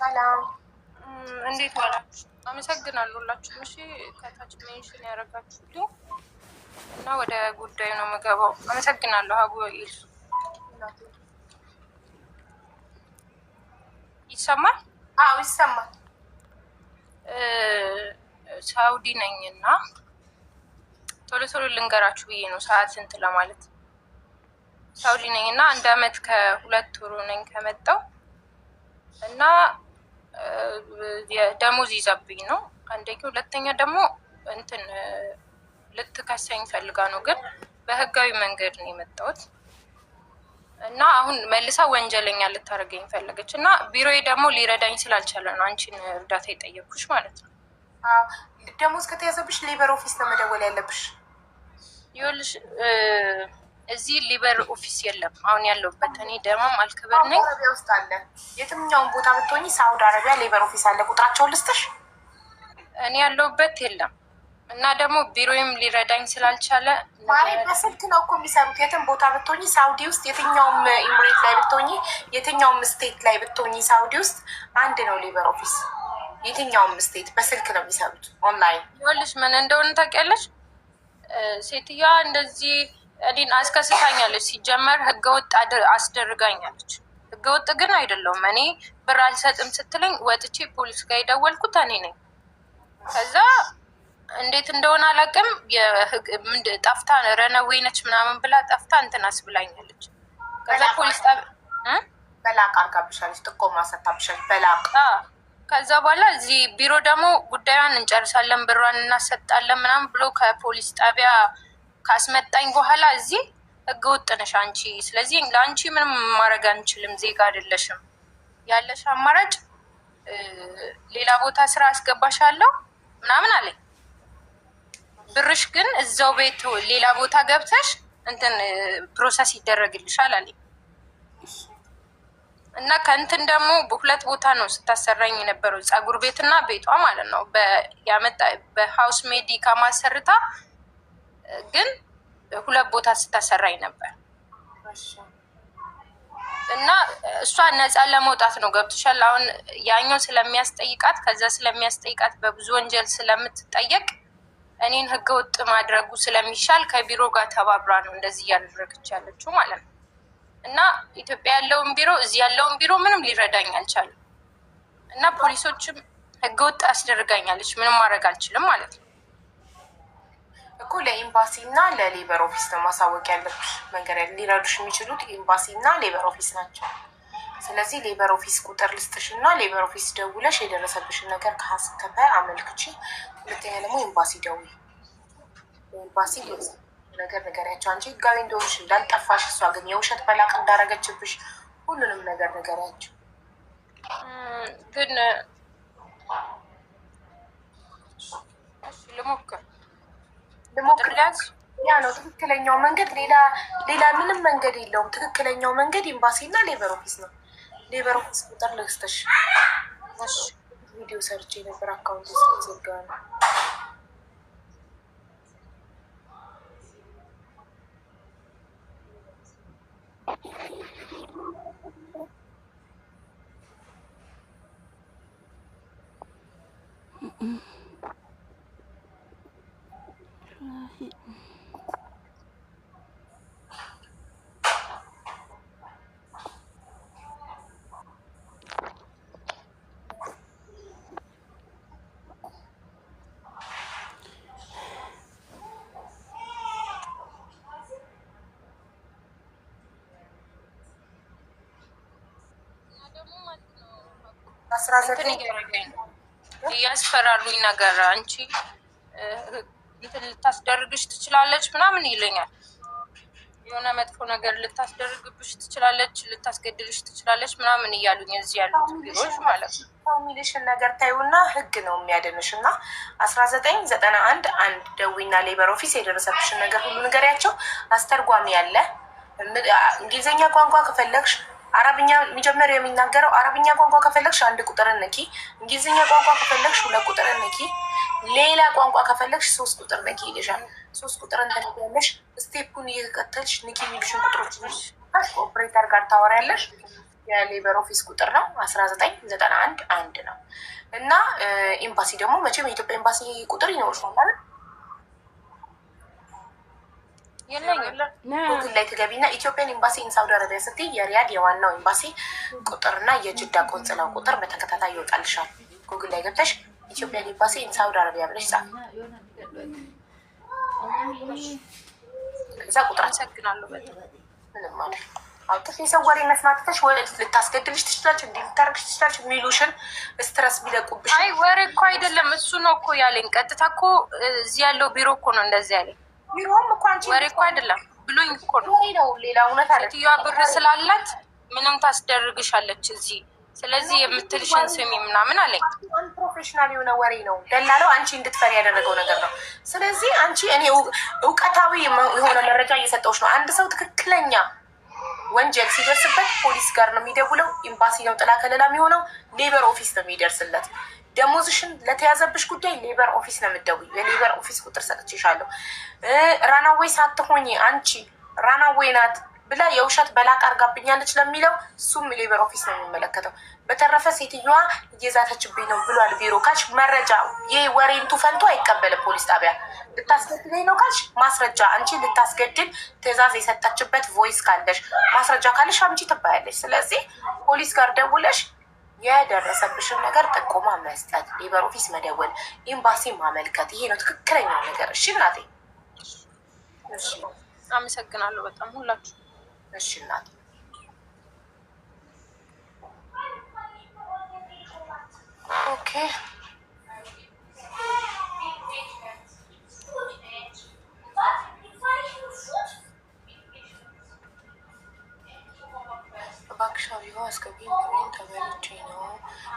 ሰላም እንዴት ዋላችሁ? አመሰግናለሁ ሁላችሁም። እሺ ከታች ሜንሽን ያደረጋችሁ እና ወደ ጉዳዩ ነው የምገባው። አመሰግናለሁ። አቡ ኢልሱ ይሰማል? አዎ ይሰማል። ሳውዲ ነኝ እና ቶሎ ቶሎ ልንገራችሁ ብዬ ነው ሰዓት እንትን ለማለት። ሳውዲ ነኝ እና 1 አመት ከ2 ወር ነኝ ከመጣሁ እና ደሞዝ ይዘብኝ ነው አንደኛ። ሁለተኛ ደግሞ እንትን ልትከሰኝ ፈልጋ ነው፣ ግን በህጋዊ መንገድ ነው የመጣሁት እና አሁን መልሳ ወንጀለኛ ልታደርገኝ ፈለገች እና ቢሮዬ ደግሞ ሊረዳኝ ስላልቻለ ነው አንቺን እርዳታ የጠየኩሽ ማለት ነው። ደሞዝ ከተያዘብሽ ሌበር ኦፊስ ነው መደወል ያለብሽ። ይኸውልሽ እዚህ ሊበር ኦፊስ የለም አሁን ያለሁበት። እኔ ደማም አልክበር ነኝ። አረቢያ ውስጥ አለ። የትኛውን ቦታ ብትሆኚ ሳውዲ አረቢያ ሌበር ኦፊስ አለ። ቁጥራቸውን ልስጥሽ? እኔ ያለሁበት የለም እና ደግሞ ቢሮዬም ሊረዳኝ ስላልቻለ ማለት በስልክ ነው እኮ የሚሰሩት። የትም ቦታ ብትሆኚ ሳውዲ ውስጥ የትኛውም ኢምሬት ላይ ብትሆኚ፣ የትኛውም ስቴት ላይ ብትሆኚ ሳውዲ ውስጥ አንድ ነው ሌበር ኦፊስ። የትኛውም ስቴት በስልክ ነው የሚሰሩት ኦንላይን። ይኸውልሽ ምን እንደሆነ ታውቂያለሽ? ሴትዮዋ እንደዚህ እኔን አስከስታኛለች። ሲጀመር ህገወጥ አስደርጋኛለች። ህገወጥ ግን አይደለሁም። እኔ ብር አልሰጥም ስትለኝ ወጥቼ ፖሊስ ጋር የደወልኩት እኔ ነኝ። ከዛ እንዴት እንደሆነ አላውቅም፣ ጠፍታ ረነዌ ነች ምናምን ብላ ጠፍታ እንትን አስብላኛለች። ከዛ ፖሊስ በላቅ አርጋብሻለች፣ ጥቆማ ሰታብሻለች በላቅ። ከዛ በኋላ እዚህ ቢሮ ደግሞ ጉዳዩን እንጨርሳለን ብሯን እናሰጣለን ምናምን ብሎ ከፖሊስ ጣቢያ ካስመጣኝ በኋላ እዚህ ህገወጥ ነሽ አንቺ፣ ስለዚህ ለአንቺ ምንም ማድረግ አንችልም፣ ዜጋ አይደለሽም፣ ያለሽ አማራጭ ሌላ ቦታ ስራ አስገባሻለሁ ምናምን አለኝ። ብርሽ ግን እዛው ቤት ሌላ ቦታ ገብተሽ እንትን ፕሮሰስ ይደረግልሻል አለኝ። እና ከእንትን ደግሞ በሁለት ቦታ ነው ስታሰራኝ የነበረው፣ ፀጉር ቤትና ቤቷ ማለት ነው። በሀውስ ሜዲ ከማሰርታ ግን 2 ቦታ ስታሰራኝ ነበር። እና እሷ ነፃ ለመውጣት ነው። ገብቶሻል? አሁን ያኛው ስለሚያስጠይቃት ከዛ ስለሚያስጠይቃት በብዙ ወንጀል ስለምትጠየቅ እኔን ህገወጥ ማድረጉ ስለሚሻል ከቢሮ ጋር ተባብራ ነው እንደዚህ እያደረገች ያለችው ማለት ነው። እና ኢትዮጵያ ያለውን ቢሮ እዚህ ያለውን ቢሮ ምንም ሊረዳኝ አልቻለም። እና ፖሊሶችም ህገወጥ አስደርጋኛለች፣ ምንም ማድረግ አልችልም ማለት ነው እኮ። ለኤምባሲ እና ለሌበር ኦፊስ ነው ማሳወቅ ያለብሽ። መንገድ ሊረዱሽ የሚችሉት ኤምባሲ እና ሌበር ኦፊስ ናቸው። ስለዚህ ሌበር ኦፊስ ቁጥር ልስጥሽ እና ሌበር ኦፊስ ደውለሽ የደረሰብሽን ነገር ከሀስከፈ አመልክቺ። ሁለተኛ ደግሞ ኤምባሲ ደውይ። ኤምባሲ ነገር ነገሪያቸው አንቺ ህጋዊ እንደሆንሽ እንዳልጠፋሽ፣ እሷ ግን የውሸት በላቅ እንዳረገችብሽ ሁሉንም ነገር ነገሪያቸው። ግን ልሞክር ያ ነው ትክክለኛው መንገድ። ሌላ ምንም መንገድ የለውም። ትክክለኛው መንገድ ኤምባሲ እና ሌበር ኦፊስ ነው። ሌበር ኦፊስ ቁጥር ልስጥሽ። ቪዲዮ ሰርች የነበር አካውንት ውስጥ ዘጋ ነው። እያስፈራሩኝ ነገር አንቺ እንትን ልታስደርግሽ ትችላለች ምናምን ይለኛል። የሆነ መጥፎ ነገር ልታስደርግብሽ ትችላለች፣ ልታስገድልሽ ትችላለች ምናምን እያሉኝ እዚህ ያሉት ቢሮዎች ማለት ነው። ሰው የሚልሽን ነገር ታዩና ህግ ነው የሚያድንሽ። እና 1991 1 ደዊና ሌበር ኦፊስ የደረሰብሽን ነገር ሁሉ ንገሪያቸው። አስተርጓሚ ያለ እንግሊዝኛ ቋንቋ ከፈለግሽ አረብኛ የሚጀምር የሚናገረው አረብኛ ቋንቋ ከፈለግሽ 1 ቁጥርን ንኪ። እንግሊዝኛ ቋንቋ ከፈለግሽ 2 ቁጥርን ንኪ። ሌላ ቋንቋ ከፈለግሽ 3 ቁጥር ንኪ ይልሻል። 3 ቁጥርን ትነኪያለሽ። ስቴፑን እየተከተልሽ ንኪ የሚልሽን ቁጥሮች ኦፕሬተር ጋር ታወሪያለሽ። የሌበር ኦፊስ ቁጥር ነው 1991 ነው። እና ኤምባሲ ደግሞ መቼም የኢትዮጵያ ኤምባሲ ቁጥር ይኖርሻል አይደል? ጉግል ላይ ትገቢና ኢትዮጵያን ኤምባሲ ኢን ሳውዲ አረቢያ ስትይ የሪያድ የዋናው ኤምባሲ ቁጥርና የጅዳ ቆንጽላው ቁጥር በተከታታይ ይወጣልሻል። ጉግል ላይ ገብተሽ ኢትዮጵያን ኤምባሲ ኢን ሳውዲ አረቢያ ብለሽ ጻፊ። ከዛ ቁጥር አመሰግናለሁ። ምንም ማለት አውጥተሽ የሰው ወሬ መስማትተሽ ልታስገድልሽ ትችላለች፣ እንዲህ ልታደርግሽ ትችላለች የሚሉሽን ስትረስ ቢለቁብሽ። አይ ወሬ እኮ አይደለም እሱ ነው እኮ ያለኝ። ቀጥታ እኮ እዚህ ያለው ቢሮ እኮ ነው እንደዚህ ያለኝ። ቢሮም እኮ አንቺ ወሬ እኮ አይደለም ብሎኝ እኮ ነው። ሌላ እውነት አለ። ሴትዮዋ ብር ስላላት ምንም ታስደርግሻለች እዚህ። ስለዚህ የምትልሽን ስሚ ምናምን አለኝ። ፕሮፌሽናል የሆነ ወሬ ነው። ደላለው አንቺ እንድትፈሪ ያደረገው ነገር ነው። ስለዚህ አንቺ እኔ እውቀታዊ የሆነ መረጃ እየሰጠሁሽ ነው። አንድ ሰው ትክክለኛ ወንጀል ሲደርስበት ፖሊስ ጋር ነው የሚደውለው። ኤምባሲ ነው ጥላ ከለላ የሚሆነው። ሌበር ኦፊስ ነው የሚደርስለት። ደሞዝሽን ለተያዘብሽ ጉዳይ ሌበር ኦፊስ ነው የምትደውይው። የሌበር ኦፊስ ቁጥር ሰጥቼሻለሁ። ራናዌይ ሳትሆኚ አንቺ ራናዌይ ናት ብላ የውሸት በላቅ አርጋብኛለች ለሚለው እሱም ሌበር ኦፊስ ነው የሚመለከተው። በተረፈ ሴትዮዋ እየዛተችብኝ ነው ብሏል ቢሮ ካልሽ መረጃ ይህ ወሬንቱ ፈንቶ አይቀበልም ፖሊስ ጣቢያ። ልታስገድለኝ ነው ካልሽ ማስረጃ፣ አንቺ ልታስገድል ትዕዛዝ የሰጠችበት ቮይስ ካለሽ ማስረጃ ካለሽ አምጪ ትባያለሽ። ስለዚህ ፖሊስ ጋር ደውለሽ የደረሰብሽን ነገር ጥቆማ መስጠት፣ ሌበር ኦፊስ መደወል፣ ኤምባሲ ማመልከት፣ ይሄ ነው ትክክለኛው ነገር። እሺ እናቴ። አመሰግናለሁ በጣም ሁላችሁ። እሺ እናቴ። ኦኬ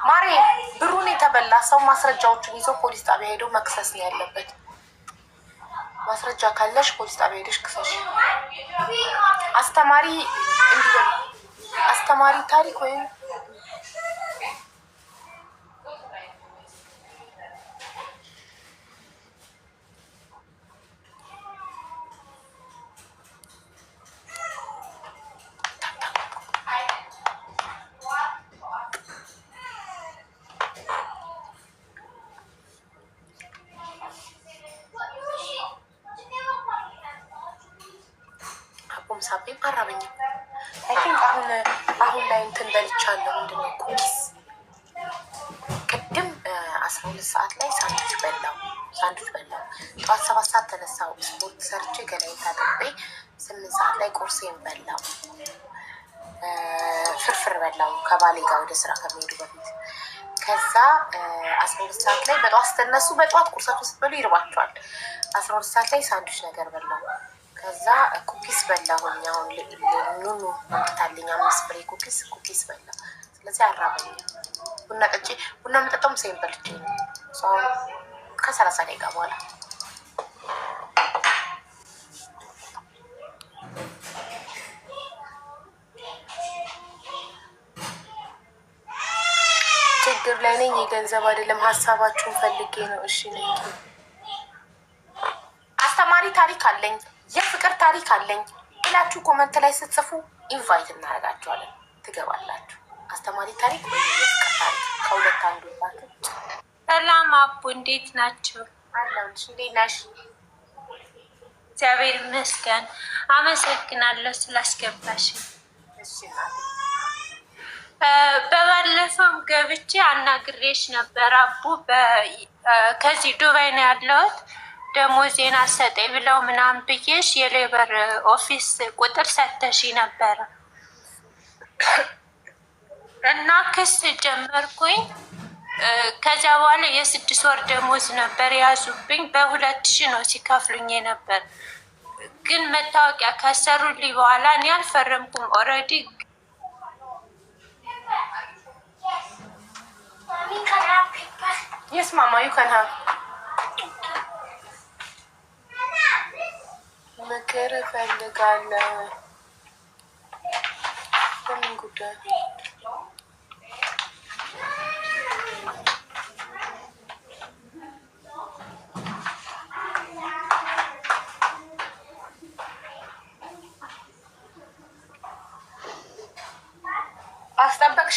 ማሬ ብሩን የተበላ ሰው ማስረጃዎቹን ይዞ ፖሊስ ጣቢያ ሄዶ መክሰስ ነው ያለበት። ማስረጃ ካለሽ ፖሊስ ጣቢያ ሄደሽ ክሰሽ። አስተማሪ እንዲበል አስተማሪ ታሪክ ወይም ሳቤም አራበኝም። አይ ቲንክ አሁን ላይ እንትን በልቻለሁ። ምንድነው ኩኪስ ቅድም 12 ሰዓት ላይ ሳንዱች በላው። ጠዋት 7 ሰዓት ተነሳው ስፖርት ሰርቼ ገላዬን ታጥቤ 8 ሰዓት ላይ ቁርሴን በላው። ፍርፍር በላው ከባሌ ጋር ወደ ስራ ከሚሄዱ በፊት። ከዛ 12 ሰዓት ላይ በጠዋት ስትነሱ በጠዋት ቁርሳችሁ ስትበሉ ይርባቸዋል። 12 ሰዓት ላይ ሳንዱች ነገር በላው። ከዛ ኩኪስ በላሁኝ። አሁን ኑኑ መምጣታለኝ 5 ፍሬ ኩኪስ በላ። ስለዚህ አራበኝ። ቡና ጠጪ። ቡና መጠጣም ሴም በልቼ ነው። አሁን ከ30 ደቂቃ በኋላ ችግር ላይ ነኝ። የገንዘብ አይደለም ሀሳባችሁን ፈልጌ ነው። እሺ ነኝ። አስተማሪ ታሪክ አለኝ፣ የፍቅር ታሪክ አለኝ ብላችሁ ኮመንት ላይ ስትጽፉ ኢንቫይት እናደርጋችኋለን፣ ትገባላችሁ። አስተማሪ ታሪክ ወይ የፍቅር ታሪክ ከሁለት አንዱ ባችሁ። ሰላም አቡ፣ እንዴት ናቸው? አለሁልሽ። እንዴት ነሽ? እግዚአብሔር ይመስገን። አመሰግናለሁ ስላስገባሽ። እሺ በባለፈው ገብቼ አናግሬሽ ነበር አቡ። ከዚህ ዱባይ ነው ያለሁት። ደሞዜን አሰጠኝ ብለው ምናምን ብዬሽ የሌበር ኦፊስ ቁጥር ሰተሽ ነበረ እና ክስ ጀመርኩኝ። ከዚያ በኋላ የ6 ወር ደሞዝ ነበር ያዙብኝ። በ2000 ነው ሲከፍሉኝ ነበር። ግን መታወቂያ ካሰሩልኝ በኋላ እኔ አልፈረምኩም። ኦልሬዲ Yes, Mama, you can have. ምክር እፈልጋለሁ። በምን ጉዳይ?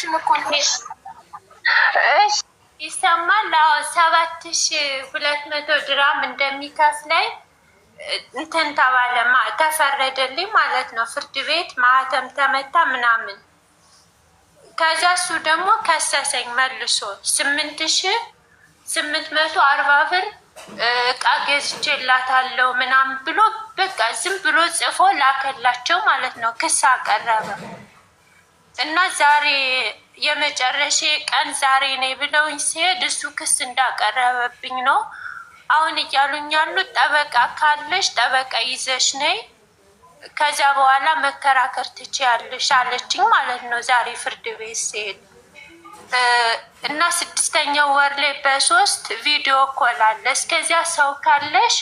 አልነገርሽም እኮ ይሰማል። አዎ 7200 ድራም እንደሚከፍለኝ እንትን ተባለ፣ ተፈረደልኝ ማለት ነው። ፍርድ ቤት ማህተም ተመታ ምናምን። ከዛ እሱ ደግሞ ከሰሰኝ መልሶ 8840 ብር እቃ ገዝቼላታለሁ ምናምን ብሎ በቃ ዝም ብሎ ጽፎ ላከላቸው ማለት ነው። ክስ አቀረበ እና ዛሬ የመጨረሻ ቀን ዛሬ ነኝ ብለውኝ ሲሄድ እሱ ክስ እንዳቀረበብኝ ነው አሁን እያሉኝ ያሉት። ጠበቃ ካለሽ ጠበቃ ይዘሽ ነይ፣ ከዚያ በኋላ መከራከር ትችያለሽ አለችኝ ማለት ነው። ዛሬ ፍርድ ቤት ሲሄድ እና 6ኛው ወር ላይ በ3 ቪዲዮ ኮል አለ። እስከዚያ ሰው ካለሽ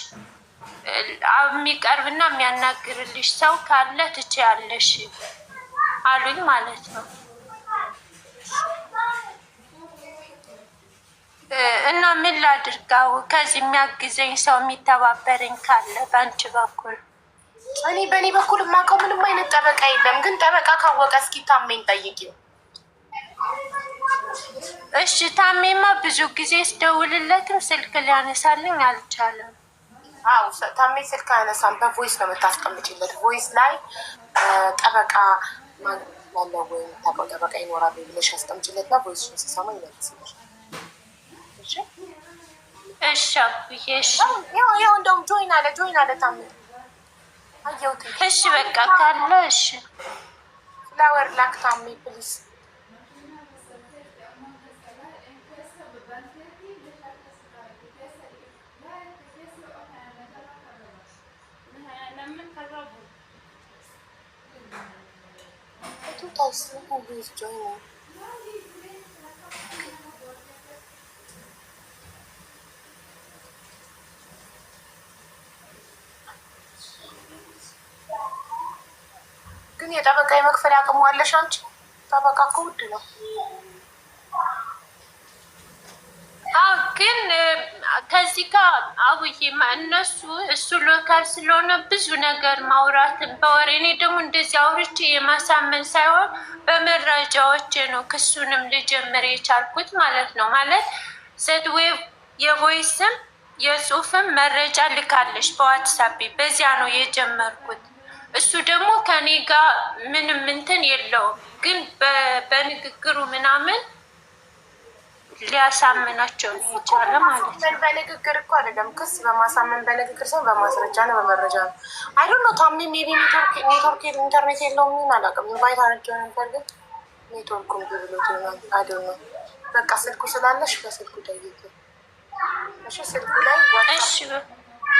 የሚቀርብና የሚያናግርልሽ ሰው ካለ ትችያለሽ አሉኝ ማለት ነው። እና ምን ላድርጋው? ከዚህ የሚያግዘኝ ሰው የሚተባበረኝ ካለ በአንቺ በኩል። እኔ በእኔ በኩል የማውቀው ምንም አይነት ጠበቃ የለም። ግን ጠበቃ ካወቀ እስኪ ታሜን ጠይቂው። እሺ ታሜማ ብዙ ጊዜ ስደውልለትም ስልክ ሊያነሳልኝ አልቻለም። አዎ ታሜ ስልክ አያነሳም። በቮይስ ነው የምታስቀምጪለት። ቮይስ ላይ ጠበቃ ያለው ወይም ታውቀው ጠበቃ ይኖራል ብለሽ አስቀምጪለት እና ቮይስ ሲሰማ ይመልስልሽ። እሺ አብዬ እሺ። ያው እንደውም ጆይን አለ ታሜ አየሁት። እሺ በቃ ካለ እሺ ፍላወር ላክ ታሜ ፕሊዝ። ግን የጠበቃ የመክፈል አቅሙ አለሽ አንቺ? ጠበቃ እኮ ውድ ነው። አዎ ግን ከዚህ ጋር አቡዬ እነሱ እሱ ሎካል ስለሆነ ብዙ ነገር ማውራትን በወሬ እኔ ደግሞ እንደዚህ አውርቼ የማሳመን ሳይሆን በመረጃዎች ነው ክሱንም ልጀምር የቻልኩት ማለት ነው። ማለት ዘድዌብ የቮይስም የጽሁፍም መረጃ ልካለች በዋትሳፕ በዚያ ነው የጀመርኩት። እሱ ደግሞ ከኔ ጋር ምንም እንትን የለውም፣ ግን በንግግሩ ምናምን ሊያሳምናቸው ነው የቻለ ማለት ነው። በንግግር እኮ አይደለም ክስ በማሳመን በንግግር ሰው በማስረጃ ነው በመረጃ ነው። አይዶን ነው ታሜ ሜቢ ኔትወርክ ኢንተርኔት የለውም ምን አላውቅም። ኢንቫይት አድርጌው ነበር ግን ኔትወርኩም ብሎት ይሆናል። አይዶን ነው በቃ ስልኩ ስላለሽ በስልኩ ጠይቂ እሺ። ስልኩ ላይ እሺ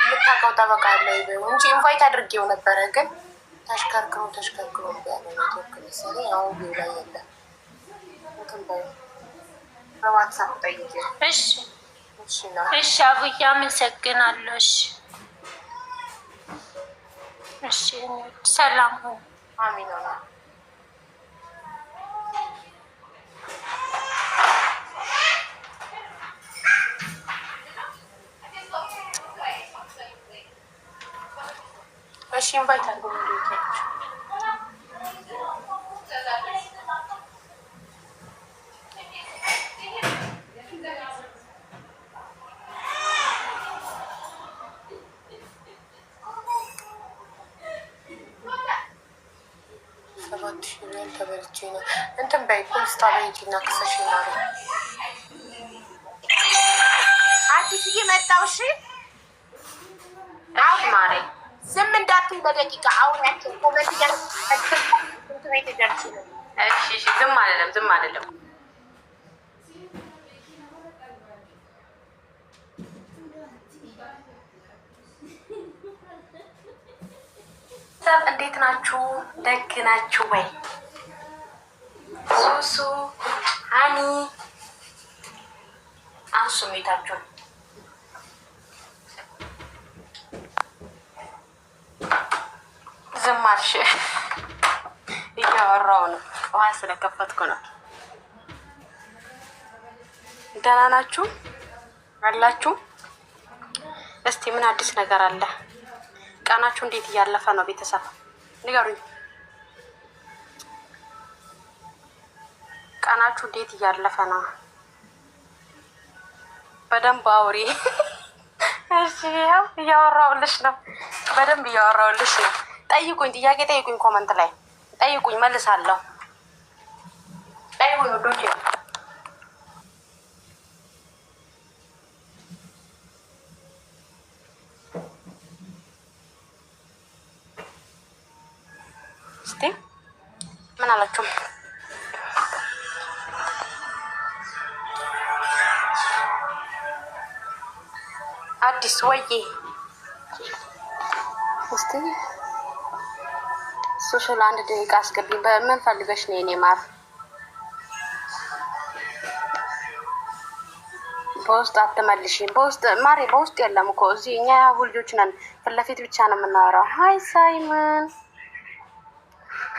የምታውቀው ጠበቃ አለ እንጂ ኢንቫይት አድርጌው ነበረ ግን ተሽከርክሮ ያለ ኔትወርክ መሰለኝ አሁን ቪው ላይ የለም። እንትን በይ በዋትሳፕ ጠይቂ እሺ። እሺ አቡዬ አመሰግናለሁ። እሺ እሺ ሰላም ሁኑ። አሚን ነው። እሺ ኢንቫይት አድርጎ ነው ተበልቼ ነው እንትን በይ ፖሊስ ጣቢያ ሂጂና ክሰሽ ነው አዲስዬ መጣው። እሺ አሁን ማሬ ዝም እንዳትይ በደቂቃ አውሪያቸው። ኮመንት ትምህርት ቤት ደርሽ ነው። እሺ ዝም አይደለም ሰብ እንዴት ናችሁ? ደግ ናችሁ ወይ? ሱሱ ሃኒ አንሱ ሜታችሁ ዝም አልሽ። እያወራሁ ነው፣ ውሃ ስለከፈትኩ ነው። ደህና ናችሁ አላችሁ? እስቲ ምን አዲስ ነገር አለ? ቀናችሁ እንዴት እያለፈ ነው? ቤተሰብ ንገሩኝ። ቀናችሁ እንዴት እያለፈ ነው? በደንብ አውሪ። እሺ ያው እያወራሁልሽ ነው። በደንብ እያወራሁልሽ ነው። ጠይቁኝ፣ ጥያቄ ጠይቁኝ፣ ኮመንት ላይ ጠይቁኝ፣ መልሳለሁ። ጠይቁኝ ወዶቼ። እስቲ ምን አላችሁ? አዲስ ወዬ እስቲ ሶሻል አንድ ደቂቃ አስገቢኝ። በምን ፈልገሽ ነው የኔ ማር? በውስጥ አትመልሽም። በውስጥ ማሬ በውስጥ የለም እኮ እዚህ እኛ ያቡ ልጆች ነን። ፊት ለፊት ብቻ ነው የምናወራው። ሀይ ሳይመን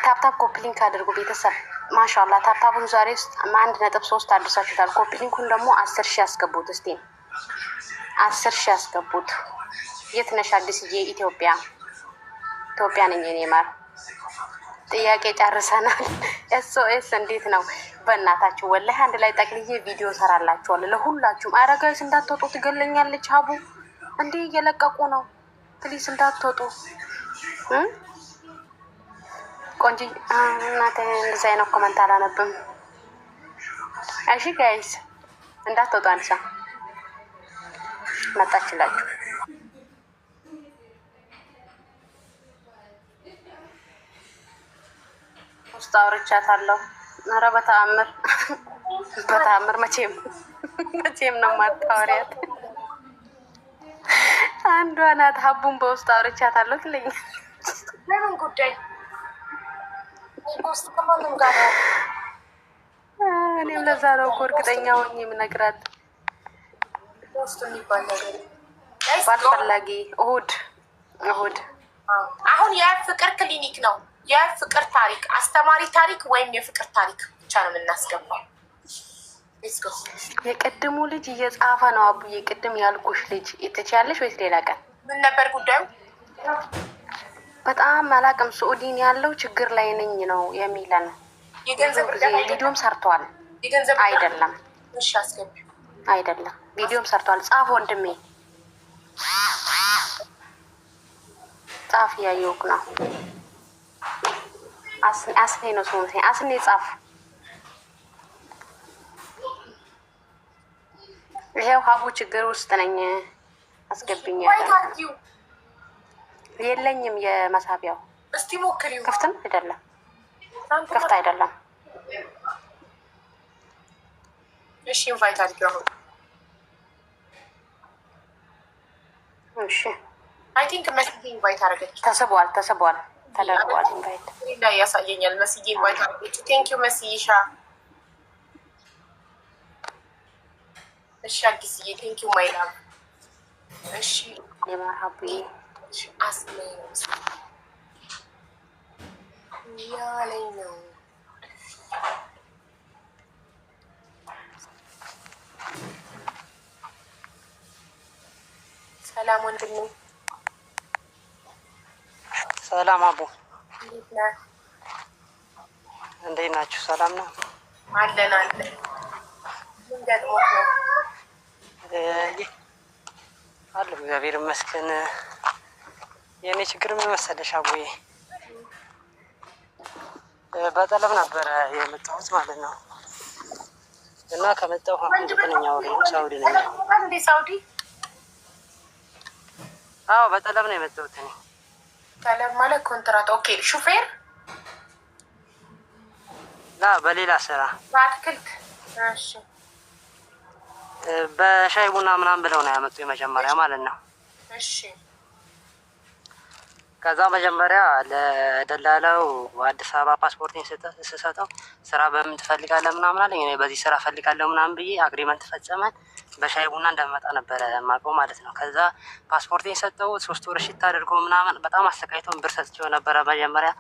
ታፕታፕ ኮፕሊንክ አድርጉ ቤተሰብ። ማሻላ ታፕታፑን ዛሬ 1.3 አድርሳችሁታል። ኮፕሊንኩን ደግሞ 10,000 ያስገቡት። እስቲ 10,000 ያስገቡት። የት ነሽ አዲስዬ? ኢትዮጵያ ነኝ እኔ ማር። ጥያቄ ጨርሰናል። ኤስኦኤስ እንዴት ነው? በእናታችሁ ወላሂ አንድ ላይ ጠቅልዬ ቪዲዮ ሰራላችኋለሁ ለሁላችሁም። አረጋይስ እንዳትወጡ ትገለኛለች። ሀቡ እንዴ እየለቀቁ ነው። ፕሊስ እንዳትወጡ። ቆንጆ እናቴ እንደዚህ አይነት ኮመንት አላነብም። እሺ ጋይስ እንዳትወጡ። አንሳ መጣችላችሁ። ውስጥ አውርቻታለሁ። ኧረ በተአምር መቼም ነው ማታወሪያት። አንዷ ናት ሀቡን በውስጥ አውርቻታለሁ ትለኝ። ለምን ጉዳይ ውስጥ ከማንም ጋር ነው? እኔም ለዛ ነው እኮ እርግጠኛ ሆኜ የምነግራት። ውስጥ የሚባል ነገር ባልፈላጊ እሁድ አሁን የፍቅር ክሊኒክ ነው። የፍቅር ታሪክ አስተማሪ ታሪክ ወይም የፍቅር ታሪክ ብቻ ነው የምናስገባው። የቅድሙ ልጅ እየጻፈ ነው። አቡዬ ቅድም ያልኩሽ ልጅ ትችያለሽ ወይስ ሌላ ቀን? ምን ነበር ጉዳዩ? በጣም አላውቅም። ሱዑዲን ያለው ችግር ላይ ነኝ ነው የሚለን። የገንዘብ ቪዲዮም ሰርተዋል። የገንዘብ አይደለም እሺ፣ አስገቢ። አይደለም ቪዲዮም ሰርተዋል። ጻፍ ወንድሜ ጻፍ። እያየሁህ ነው። አስኔ ነው ሰው አስኔ ጻፍ። ይሄው ሀቡ ችግር ውስጥ ነኝ አስገብኝ። የለኝም የመሳቢያው። እስቲ ሞክሪው። ክፍትም አይደለም ክፍት አይደለም። እሺ ኢንቫይት አድርገው። እሺ አይ ቲንክ መስዬ ኢንቫይት አደረገች። ተደርጓል ኢንቫይት ላይ ያሳየኛል። መስዬ ኢንቫይት አደረገች። ቴንክ ዩ መስዬሻ። እሺ አዲስዬ ቴንክ ዩ ማይ ላቭ። እሺ የማርሀቡዬ ያለኝ ነው። ሰላም ወንድሜ። ሰላም አቡ፣ እንዴት ነህ? እንዴት ናችሁ? ሰላም ነው አለን። ምን ገጥሞት ነው? አለሁ እግዚአብሔር ይመስገን። የእኔ ችግር ምን መሰለሽ አቡዬ፣ በጠለብ ነበረ የመጣሁት ማለት ነው። እና ከመጣሁ አሁን 9ኛ ወሬ ነው። ሳውዲ ነኝ። እንዴ ሳውዲ? አዎ በጠለብ ነው የመጣሁት እኔ። ጠለብ ማለት ኮንትራት? ኦኬ ሹፌር? በሌላ ስራ በአትክልት። እሺ በሻይ ቡና ምናምን ብለው ነው ያመጡ የመጀመሪያ ማለት ነው። እሺ ከዛ መጀመሪያ ለደላላው አዲስ አበባ ፓስፖርቴን ስሰጠው ስራ በምን ትፈልጋለህ ምናምን አለኝ። እኔ በዚህ ስራ ፈልጋለሁ ምናምን ብዬ አግሪመንት ፈጸመን። በሻይ ቡና እንደመጣ ነበረ የማውቀው ማለት ነው። ከዛ ፓስፖርቴን ሰጠው 3 ወር እሺ ታደርጎ ምናምን በጣም አሰቃይቶን ብር ሰጥቼው ነበረ መጀመሪያ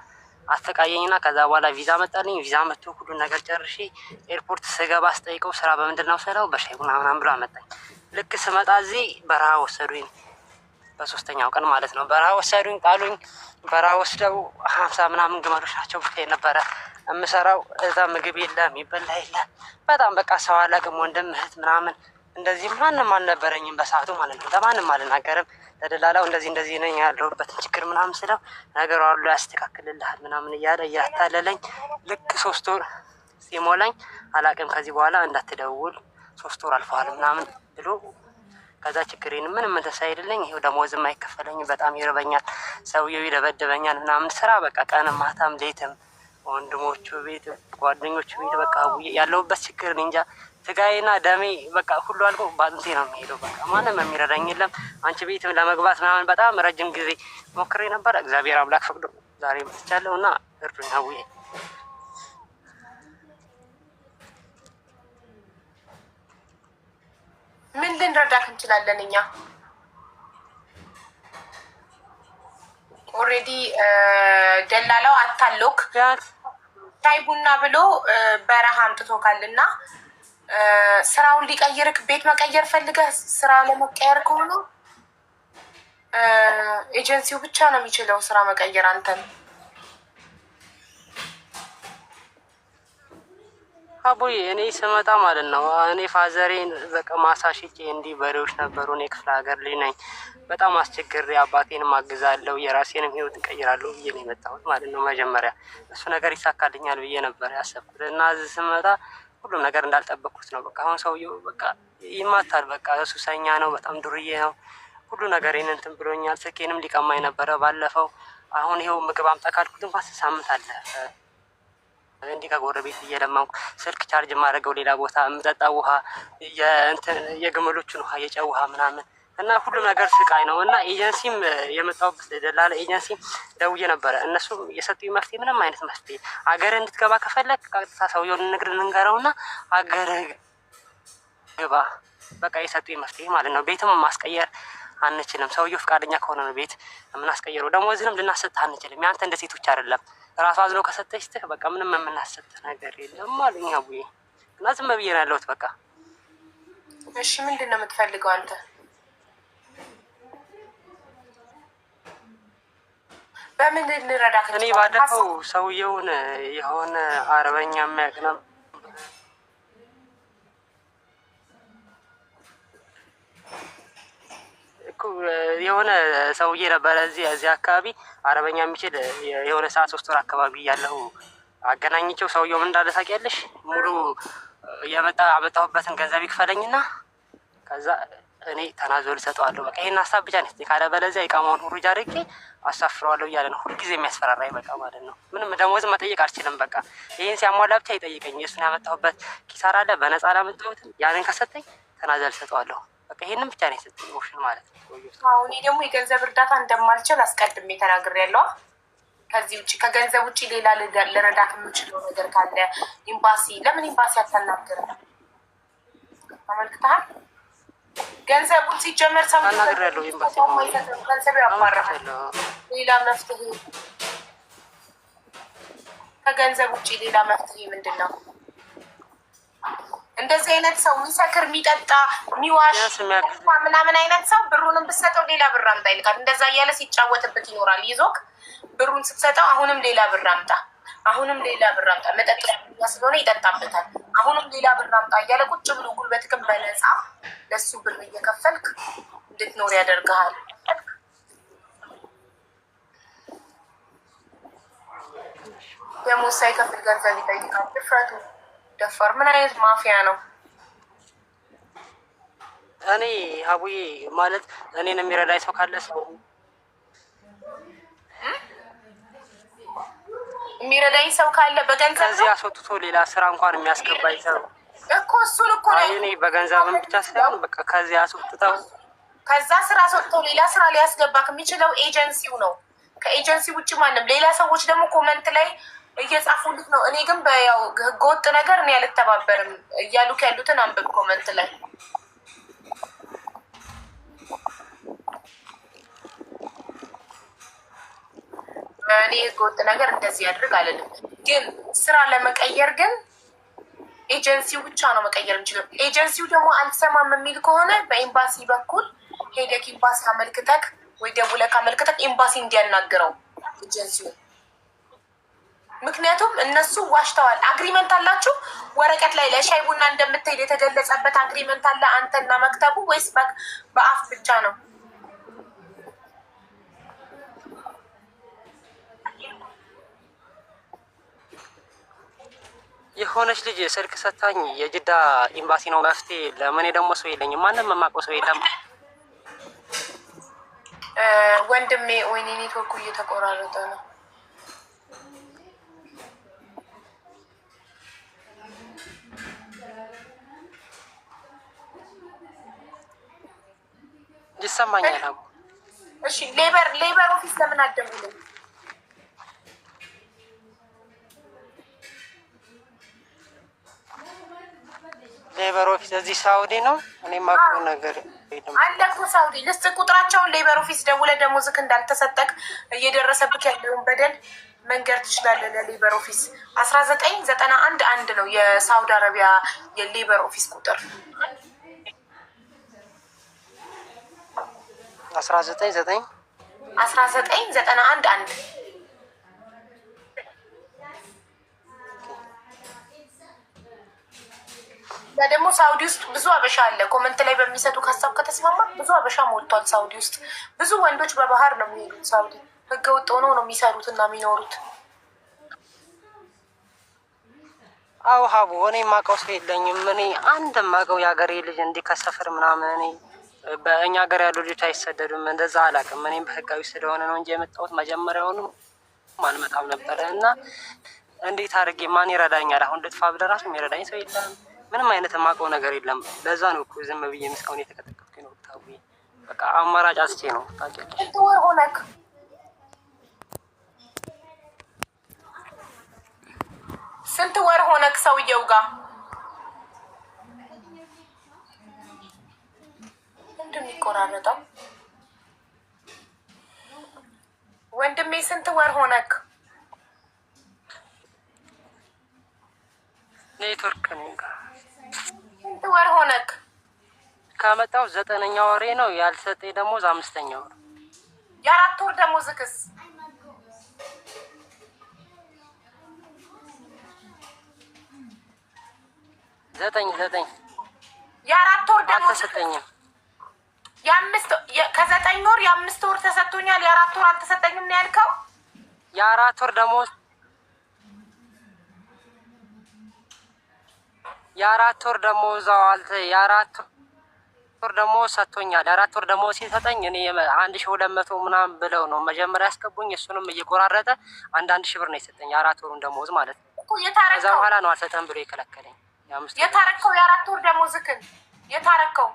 አስተቃየኝና ከዛ በኋላ ቪዛ መጣልኝ። ቪዛ መጥቶ ሁሉን ነገር ጨርሼ ኤርፖርት ስገባ አስጠይቀው ስራ በምንድን ነው ስለው በሻይ ቡና ምናምን ብሎ አመጣኝ። ልክ ስመጣ እዚህ በረሃ ወሰዱኝ። በ3ኛው ቀን ማለት ነው። በረሃ ወሰዱኝ፣ ጣሉኝ። በረሃ ወስደው 50 ምናምን ግመሎች ናቸው ብቻ ነበረ የምሰራው እዛ ምግብ የለም የሚበላ የለም። በጣም በቃ ሰው አላውቅም፣ ወንድም እህት ምናምን እንደዚህ ማንም አልነበረኝም በሰዓቱ ማለት ነው። ለማንም አልናገርም። ለደላላው እንደዚህ ነኝ ያለሁበትን ችግር ምናምን ስለው ነገሩ አሉ ያስተካክልልሃል ምናምን እያለ እያታለለኝ ልክ 3 ወር ሲሞላኝ አላውቅም ከዚህ በኋላ እንዳትደውል 3 ወር አልፈዋል ምናምን ብሎ ከዛ ችግሬን ምንም ተሳይልልኝ። ይሄው ደሞዝም አይከፈለኝ፣ በጣም ይርበኛል፣ ሰውየው ይደበደበኛል ምናምን ስራ በቃ ቀንም ማታም ሌትም ወንድሞቹ ቤት ጓደኞቹ ቤት በቃ ያለሁበት ችግር እንጃ። ስጋዬና ደሜ በቃ ሁሉ አልቆ ባንቴ ነው የሚሄደው። በቃ ማንም የሚረዳኝ የለም። አንቺ ቤት ለመግባት ምናምን በጣም ረጅም ጊዜ ሞክሬ ነበረ። እግዚአብሔር አምላክ ፈቅዶ ዛሬ መጥቻለሁ እና እርዱኝ አቡዬ። ምን ልንረዳክ እንችላለን? እኛ ኦልሬዲ ደላላው አታሎክ ሻይ ቡና ብሎ በረሃ አምጥቶካልና ስራውን ሊቀይርክ ቤት መቀየር ፈልገህ ስራ ለመቀየር ከሆነ ኤጀንሲው ብቻ ነው የሚችለው ስራ መቀየር አንተን። አቡዬ እኔ ስመጣ ማለት ነው እኔ ፋዘሬን በቃ ማሳሽጬ እንዲህ በሬዎች ነበሩ። እኔ ክፍለ ሀገር ልጅ ነኝ። በጣም አስቸግሬ አባቴንም አግዛለሁ የራሴንም ህይወት እንቀይራለሁ ብዬ ነው የመጣሁት ማለት ነው። መጀመሪያ እሱ ነገር ይሳካልኛል ብዬ ነበር ያሰብኩት እና እዚህ ስመጣ ሁሉም ነገር እንዳልጠበቅኩት ነው። በቃ አሁን ሰውየው በቃ ይማታል። በቃ ሱሰኛ ነው፣ በጣም ዱርዬ ነው። ሁሉ ነገር እንትን ብሎኛል። ስልኬንም ሊቀማኝ ነበረ ባለፈው። አሁን ይኸው ምግብ አምጣ ካልኩት እንኳን ሳምንት አለ እንዲህ ከጎረቤት እየለመንኩ ስልክ ቻርጅ የማደርገው ሌላ ቦታ፣ የምጠጣው ውሃ የግመሎቹን ውሃ የጨው ውሃ ምናምን እና ሁሉም ነገር ስቃይ ነው። እና ኤጀንሲም የመጣሁበት ደላላ ኤጀንሲም ደውዬ ነበረ። እነሱም የሰጡኝ መፍትሄ ምንም አይነት መፍትሄ አገር እንድትገባ ከፈለግ ቀጥታ ሰውየውን ንገረውና አገር ግባ በቃ የሰጡኝ መፍትሄ ማለት ነው። ቤትም ማስቀየር አንችልም። ሰውየው ፈቃደኛ ከሆነ ነው ቤት የምናስቀየረው። ደሞዝንም ልናሰጥህ አንችልም። ያንተ እንደ ሴቶች አይደለም። ራሱ አዝኖ ከሰጠች ስትህ በቃ ምንም የምናሰጥህ ነገር የለም አሉኝ አቡዬ። እና ዝም ብዬ ነው ያለሁት በቃ። እሺ ምንድን ነው የምትፈልገው አንተ? በምን ልረዳ? እኔ ባለፈው ሰውየውን የሆነ አረበኛ የሚያውቅ ነው የሆነ ሰውዬ ነበረ እዚህ አካባቢ አረበኛ የሚችል የሆነ ሰዓት 3 ወር አካባቢ ያለው አገናኝቸው። ሰውየው ምን እንዳለ ታውቂያለሽ? ሙሉ አመጣሁበትን ገንዘብ ይክፈለኝና ከዛ እኔ ተናዞ ልሰጠዋለሁ። በቃ ይሄን ሀሳብ ብቻ ነው ካለ በለዚያ የቃማውን ሁሉ አድርጌ አሳፍረዋለሁ እያለ ነው ሁልጊዜ የሚያስፈራራኝ። በቃ ማለት ነው ምንም ደሞዝ መጠየቅ አልችልም። በቃ ይሄን ሲያሟላ ብቻ ይጠይቀኝ። የእሱን ያመጣሁበት ኪሳራ አለ በነፃ ላመጣሁትም ያንን ከሰጠኝ ተናዘ ልሰጠዋለሁ። በቃ ይሄንን ብቻ ነው የሰጠኝ ኦፕሽን ማለት ነው። እኔ ደግሞ የገንዘብ እርዳታ እንደማልችል አስቀድሜ ተናግሬያለሁ። ከዚህ ውጭ ከገንዘብ ውጭ ሌላ ልረዳት የምችለው ነገር ካለ ኤምባሲ፣ ለምን ኤምባሲ አታናግርም? አመልክተሃል። ገንዘቡን ሲጀመር ሰው ተናግሬያለሁ። ኤምባሲ ገንዘብ ያባራል። ሌላ መፍትሄ ከገንዘብ ውጭ ሌላ መፍትሄ ምንድን ነው? እንደዚህ አይነት ሰው የሚሰክር የሚጠጣ የሚዋሽ ምናምን አይነት ሰው ብሩንም ብትሰጠው ሌላ ብር አምጣ ይልቃል። እንደዛ እያለ ሲጫወትበት ይኖራል። ይዞክ ብሩን ስትሰጠው አሁንም ሌላ ብር አምጣ፣ አሁንም ሌላ ብር አምጣ። መጠጥ ስለሆነ ይጠጣበታል። አሁንም ሌላ ብር አምጣ እያለ ቁጭ ብሎ ጉልበትክን በነፃ ለሱ ብር እየከፈልክ እንድትኖር ያደርግሃል። ደሞዝ ሳይከፍል ገንዘብ ይጠይቃል። ድፍረቱ ደፋር ምን አይነት ማፊያ ነው? እኔ አቡዬ ማለት እኔን የሚረዳኝ ሰው ካለ ሰው የሚረዳኝ ሰው ካለ በገንዘብ ከዚህ አስወጥቶ ሌላ ስራ እንኳን የሚያስገባኝ ሰው እኮ እሱን እኮ ነው። እኔ በገንዘብም ብቻ ሳይሆን በቃ ከዚህ አስወጥተው ከዛ ስራ አስወጥተው ሌላ ስራ ሊያስገባክ የሚችለው ኤጀንሲው ነው። ከኤጀንሲ ውጭ ማንም። ሌላ ሰዎች ደግሞ ኮመንት ላይ እየጻፉልህ ነው። እኔ ግን በያው ህገወጥ ነገር እኔ አልተባበርም እያሉክ ያሉትን አንብብ ኮመንት ላይ። እኔ ህገወጥ ነገር እንደዚህ ያድርግ አልልም። ግን ስራ ለመቀየር ግን ኤጀንሲው ብቻ ነው መቀየር የሚችለው። ኤጀንሲው ደግሞ አልሰማም የሚል ከሆነ በኤምባሲ በኩል ሄደክ ኤምባሲ አመልክተክ ወይ ደውለክ አመልክተክ ኤምባሲ እንዲያናግረው ኤጀንሲው ምክንያቱም እነሱ ዋሽተዋል። አግሪመንት አላችሁ ወረቀት ላይ ለሻይ ቡና እንደምትሄድ የተገለጸበት አግሪመንት አለ አንተና መክተቡ ወይስ በአፍ ብቻ ነው? የሆነች ልጅ ስልክ ሰታኝ የጅዳ ኤምባሲ ነው መፍትሄ። ለምን ደግሞ ሰው የለኝም፣ ማንም የማውቀው ሰው የለም። ወንድሜ ወይኔ ኔትወርኩ እየተቆራረጠ ነው። ይሰማኛል። እሺ ሌበር ኦፊስ ለምን አደሙልኝ? ሌበር ኦፊስ እዚህ ሳውዲ ነው። እኔ የማውቀው ነገር አለ እኮ ሳውዲ። ልስጥ ቁጥራቸውን ሌበር ኦፊስ ደውለ ደሞዝክ እንዳልተሰጠቅ እየደረሰብክ ያለውን በደል መንገር ትችላለህ ለሌበር ኦፊስ። 1991 ነው የሳውዲ አረቢያ የሌበር ኦፊስ ቁጥር 1991 ደግሞ ሳውዲ ውስጥ ብዙ አበሻ አለ። ኮመንት ላይ በሚሰጡ ሀሳብ ከተስማማ ብዙ አበሻ ሞልቷል ሳውዲ ውስጥ። ብዙ ወንዶች በባህር ነው የሚሄዱት ሳውዲ፣ ህገ ወጥ ሆነው ነው የሚሰሩት እና የሚኖሩት። አዎ ሀቡ፣ እኔ የማውቀው ሰው የለኝም። እኔ አንድ የማውቀው የሀገሬ ልጅ እንዲህ ከሰፈር ምናምን እኔ በእኛ ሀገር ያሉ ልጆች አይሰደዱም፣ እንደዛ አላውቅም። እኔም በህጋዊ ስለሆነ ነው እንጂ የመጣሁት መጀመሪያውኑ አልመጣም ነበረ። እና እንዴት አድርጌ ማን ይረዳኛል? አሁን ልጥፋ ብለህ ራሱ የሚረዳኝ ሰው የለም። ምንም አይነት የማውቀው ነገር የለም። ለዛ ነው እኮ ዝም ብዬ እስካሁን የተቀጠቀጥኩኝ ነው። ታዊ በቃ አማራጭ አስቼ ነው። ታውቂያለሽ። ስንት ወር ሆነክ ሰውየው ጋር? ምንድን የሚቆራረጠው ወንድሜ? ስንት ወር ሆነክ? ኔትወርክ ስንት ወር ሆነክ? ካመጣው 9ኛ ወሬ ነው። ያልሰጠኝ ደሞዝ 5ኛ ወር። የ4 ወር ደሞዝክስ? 9 የ4 ወር ደሞዝ አልተሰጠኝም። ከ9 ወር የ5 ወር ተሰጥቶኛል። የ4 ወር አልተሰጠኝም ነው ያልከው? የ4 ወር ደሞዝ የ4 ወር ደሞዝ የ4 ወር ደሞዝ ሰጥቶኛል። የ4 ወር ደሞዝ ሲሰጠኝ እኔ 1200 ምናምን ብለው ነው መጀመሪያ ያስገቡኝ። እሱንም እየቆራረጠ 1000 ብር ነው የሰጠኝ የ4 ወሩን ደሞዝ ማለት ነው። ከዛ በኋላ ነው አልሰጠም ብሎ የከለከለኝ። የታረከው የ4 ወር ደሞዝክን የታረከው?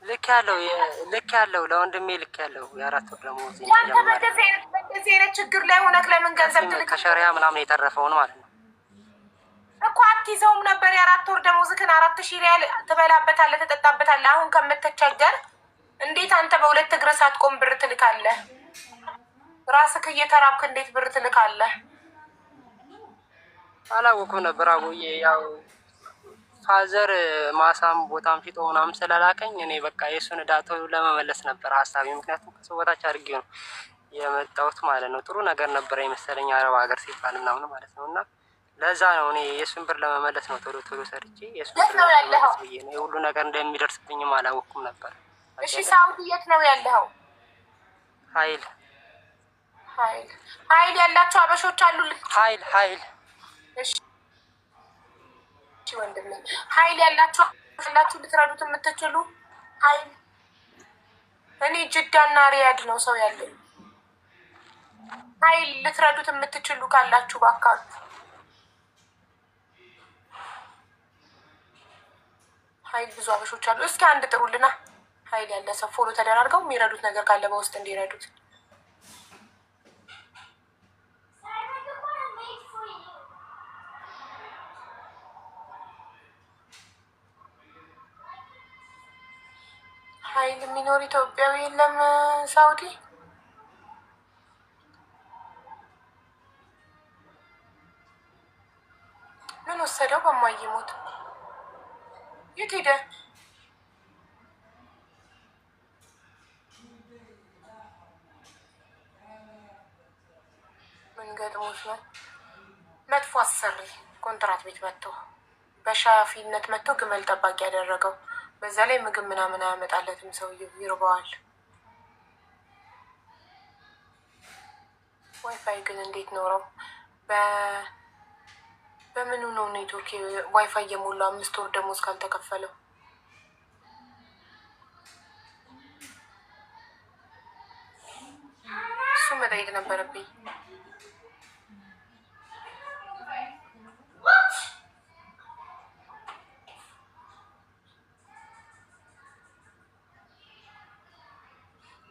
ልክ ያለው ለወንድሜ ልክ ያለው የ4 ወር ደሞዝ ያንተ በዚህ አይነት ችግር ላይ ሆነክ ለምን ገንዘብ ትልክ? ከሸሪያ ምናምን የተረፈውን ማለት ነው እኮ አትይዘውም ነበር? የ4 ወር ደሞዝክን 4000 ሪያል ትበላበታለህ፣ ትጠጣበታለህ። አሁን ከምትቸገር እንዴት አንተ በሁለት እግር ሳትቆም ብር ትልካለህ? ራስክ እየተራብክ እንዴት ብር ትልካለህ? አላወኩም ነበር አቡዬ። ያው ፋዘር ማሳም ቦታም ሽጦ ምናምን ስለላከኝ እኔ በቃ የእሱን ዕዳ ቶሎ ለመመለስ ነበር ሀሳቤ። ምክንያቱም ከሰው በታች አድርጌው ነው የመጣሁት ማለት ነው። ጥሩ ነገር ነበረ የመሰለኝ አረብ ሀገር ሲባል ምናምን ማለት ነው። እና ለዛ ነው እኔ የእሱን ብር ለመመለስ ነው ቶሎ ሰርቼ የእሱን ብር ለመመለስ ብዬ ነው። የሁሉ ነገር እንደሚደርስብኝም አላወኩም ነበር። እሺ ሳውዲ የት ነው ያለኸው? ኃይል ያላቸው አበሾች አሉ። ኃይል እሺ ወንድሜ፣ ኃይል ያላችሁ ልትረዱት የምትችሉ ኃይል። እኔ ጅዳና ሪያድ ነው ሰው ያለኝ። ኃይል ልትረዱት የምትችሉ ካላችሁ ባካችሁ። ኃይል ብዙ አበሾች አሉ። እስኪ አንድ ጥሩልና ኃይል ያለ ሰው ፎሎ ተደራርገው የሚረዱት ነገር ካለ በውስጥ እንዲረዱት። ኃይል የሚኖር ኢትዮጵያዊ የለም ሳውዲ? ምን ወሰደው? በማይሞት የት ሄደ? ምን ገጥሞት ነው? መጥፎ አሰሪ ኮንትራት ቤት መጥቶ በሻፊነት መጥቶ ግመል ጠባቂ ያደረገው። በዛ ላይ ምግብ ምናምን አያመጣለትም ሰውዬው፣ ይርበዋል። ዋይፋይ ግን እንዴት ኖረው? በምኑ ነው ኔትወርክ ዋይፋይ የሞላው 5 ወር ደሞዝ ካልተከፈለው? እሱ መጠየቅ ነበረብኝ።